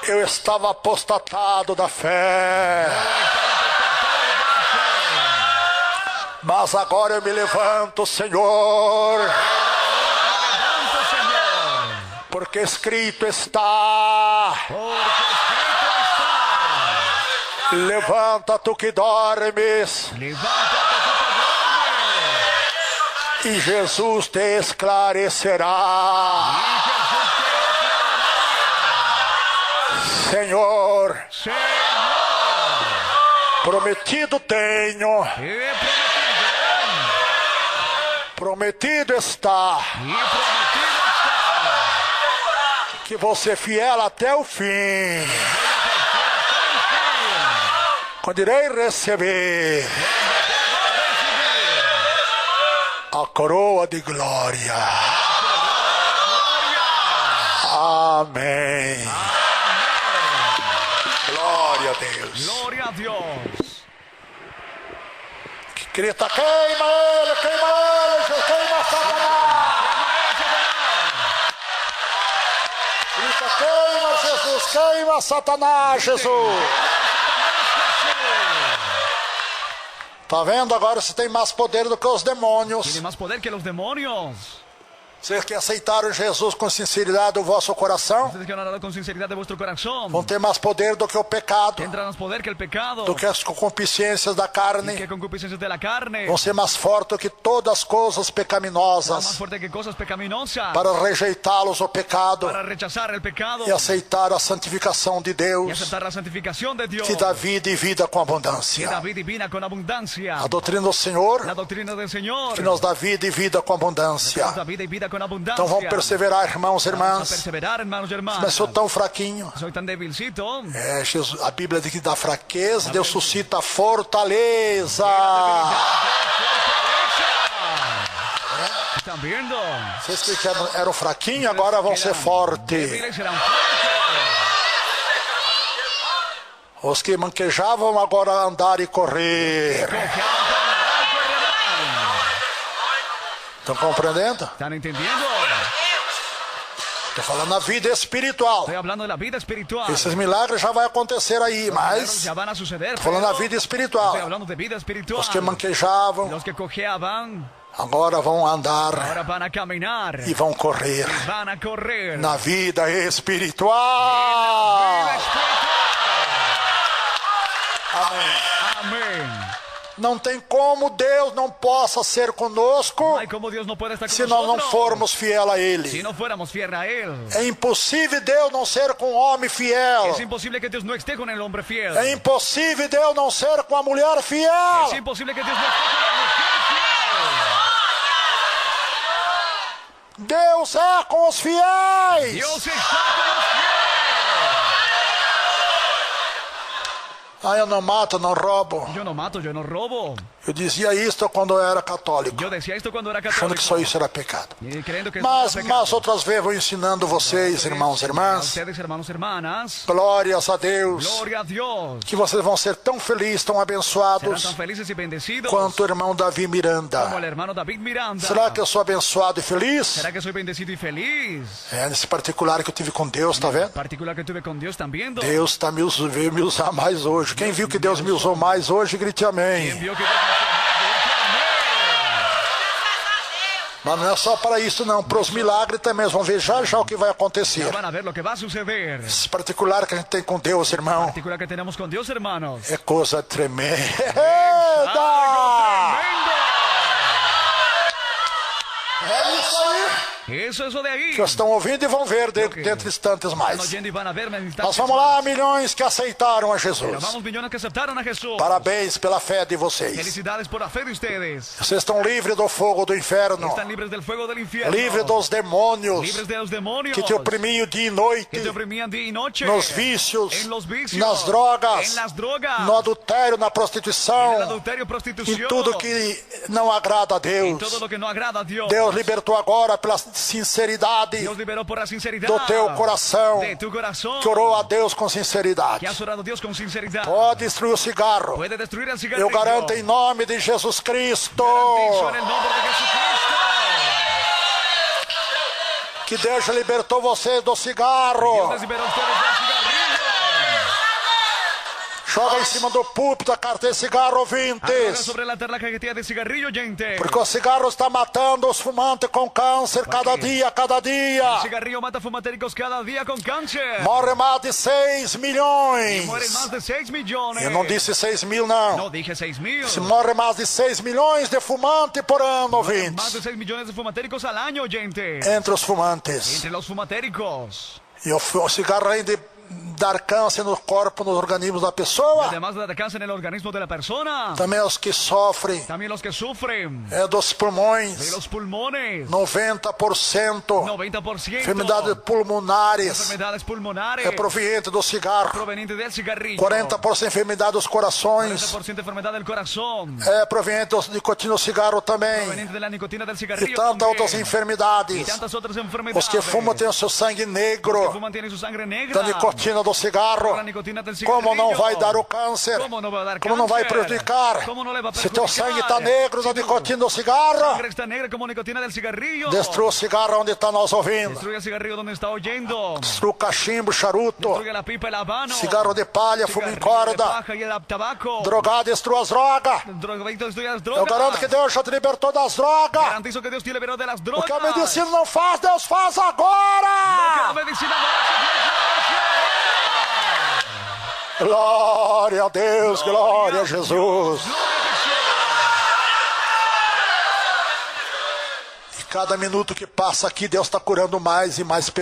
eu estava apostatado da fé, mas agora eu me levanto, Senhor, porque escrito está: levanta tu que dormes, e Jesus te esclarecerá. Senhor, prometido tenho, prometido está, que você é fiel até o fim, quando irei receber a coroa de glória. Amém. Glória a Deus. Glória a Deus. Grita, queima ele, queima Satanás. Grita, queima Jesus, queima Satanás, Jesus. Tá vendo? Agora você tem mais poder do que os demônios. Tiene más poder que los demonios. Vocês que aceitaram Jesus com sinceridade do vosso coração, Ustedes que han orado con sinceridad de vuestro corazón, vão ter mais poder do que o pecado, tendrán más poder que el pecado, do que as concupiscências da que carne. concupiscencias de la carne. Vão ser mais fortes do que todas as coisas Será más pecaminosas, fuerte que cosas pecaminosas. para rejeitá-los o pecado Para rechazar el pecado e aceitar a santificação de y Deus, aceptar la santificación de Dios, que dá vida e vida com que abundância. da vida divina con abundancia. A doutrina do Senhor, La doctrina del Señor, que nos dá vida e vida com abundância. nos da vida y vida con abundancia. Então vamos perseverar, irmãos e Vamos a irmãs. perseverar, hermanos y hermanas. Mas sou tão fraquinho. Soy tan debilcito. Jesus, a Bíblia diz que da fraqueza Deus suscita fortaleza. ¿Están viendo? Vocês que eram fraquinhos agora vão ser fortes. Débiles serán fuertes. Os que manquejavam agora andar e correr. Estão compreendendo? ¿Están entendiendo? Estou falando na vida espiritual. Estoy hablando de la vida espiritual. Esses milagres já vai acontecer aí, mas ya van a suceder. estou falando na vida espiritual. Estoy hablando de vida espiritual. Os que manquejavam Los que cojeaban agora vão andar ahora van a caminar. e vão correr Van a correr. na vida espiritual. Vida espiritual. Amém. Amén. Não tem como Deus não possa ser conosco No hay como Dios no puede estar con se nós não nosotros. formos fiel a Si Ele. no fuéramos fiel a Él. É impossível Deus não ser com um homem fiel. Es imposible que Dios no esté con el hombre fiel. É impossível Deus não ser com a mulher fiel. Es imposible que Dios no esté con la mujer fiel. Deus é com os fiéis. Dios está con los fieles. Ah, eu não mato, não roubo. Yo no mato, yo no robo. Eu dizia isto quando eu era católico. Yo decía esto cuando era católico. Achando que só isso era pecado. Creyendo que Mas outras vezes vou ensinando vocês, irmãos e irmãs. Ustedes, hermanos, hermanas. Glórias a Deus. Gloria a Dios. Que vocês vão ser tão felizes, tão abençoados. Serán tan felices y bendecidos. Quanto o irmão Davi Miranda. Como el hermano David Miranda. Será que eu sou abençoado e feliz? Será que soy bendecido y feliz? É, nesse particular que eu tive com Deus, tá vendo? Particular que tuve con Dios también. Deus tá veio me usar mais hoje. Quem viu que Deus me usou mais hoje, grite amém. Quien vio que Dios me usó más, Mas não é só para isso não, para os milagres também, vão ver já o que vai acontecer. van a ver lo que va a suceder. Esse particular que a gente tem com Deus, irmão, Particular que tenemos con Dios, hermanos. é coisa tremenda. Tremendo. É isso aí. Eso de ahí. Que estão ouvindo e vão ver dentro de instantes mais. Están oyendo y van a ver en instantes Nós vamos lá, milhões que aceitaram a Pero Jesus. vamos, millones que aceptaron a Jesús. Parabéns pela fé de vocês. Felicidades por la fe de ustedes. Vocês estão livres do fogo do inferno, Están libres del fuego del infierno. livres dos demônios Libres de los demonios. que te oprimiam dia e noite, Que te oprimían día y noche. nos vícios, En los vicios. nas drogas, En las drogas. no adultério, na En el prostituição, adulterio, prostitución. em tudo que não agrada a En todo Deus. lo que no agrada a Dios. Deus libertou agora pela sinceridade Dios liberó por la sinceridad do teu coração, de tu corazón, que orou a Deus com sinceridade. que has orado a Dios con sinceridad. Pode destruir o cigarro. Puede destruir el cigarrillo. Eu garanto em nome de Jesus Cristo Garantizo en el nombre de Jesucristo. que Deus já libertou vocês do Dios cigarro. les liberó a ustedes del cigarrillo. Joga em cima do púlpito a carteira de cigarro, Arroja ouvintes. sobre el altar la cajetilla de cigarrillo, gente. Porque o cigarro está matando os fumantes com câncer cada dia, cada El dia. cigarrillo mata fumatéricos cada día con cáncer. Morre mais de 6 milhões. Mueren más de 6 millones. Eu não disse 6 mil, não. No, dije 6.000. Se morre mais de 6 milhões de fumantes por ano, Más ouvintes. de 6 millones de fumatéricos al año, gente. Entre os fumantes. Entre los fumatéricos. E o cigarro além de dar câncer no corpo, nos organismos da pessoa, Además de dar cáncer en el organismo de la persona. também os que sofrem También los que sufren dos de pulmões, los pulmones. 90%, 90%. enfermidades pulmonares, Enfermedades pulmonares. é proveniente do cigarro, Proveniente del cigarrillo. 40% enfermidade dos corações, 40% enfermedad del corazón. é proveniente da nicotina do cigarro também, Proveniente de la nicotina del e cigarrillo. tantas también. outras Y enfermidades. tantas otras enfermedades. Os que fumam têm o seu sangue Los negro que fuman tienen su sangre negra. da nicotina do cigarro. La nicotina del cigarrillo. Como não vai dar o câncer? ¿Cómo no va a dar Como não vai cáncer? prejudicar? ¿Cómo no le va a Se teu sangue está perjudicar? negro da nicotina do cigarro, Sangre está negra como nicotina del cigarrillo. destrua o cigarro onde está nós ouvindo. Destruye el cigarrillo donde está oyendo. Destrua o cachimbo, charuto, Destruye la pipa y el habano. cigarro de palha, fumo em Cigarrillo de corda, paja y el tabaco. drogado, destrua as drogas. Drogadicto destruye las Eu drogas. garanto que Deus já te libertou das drogas. Garantizo que Dios te liberó de las drogas. O que a medicina não faz, Deus faz Lo que la agora. medicina no hace, Dios lo hace ahora. Glória a Deus, glória a Jesus. E cada minuto que passa aqui, Deus está curando mais e mais pessoas.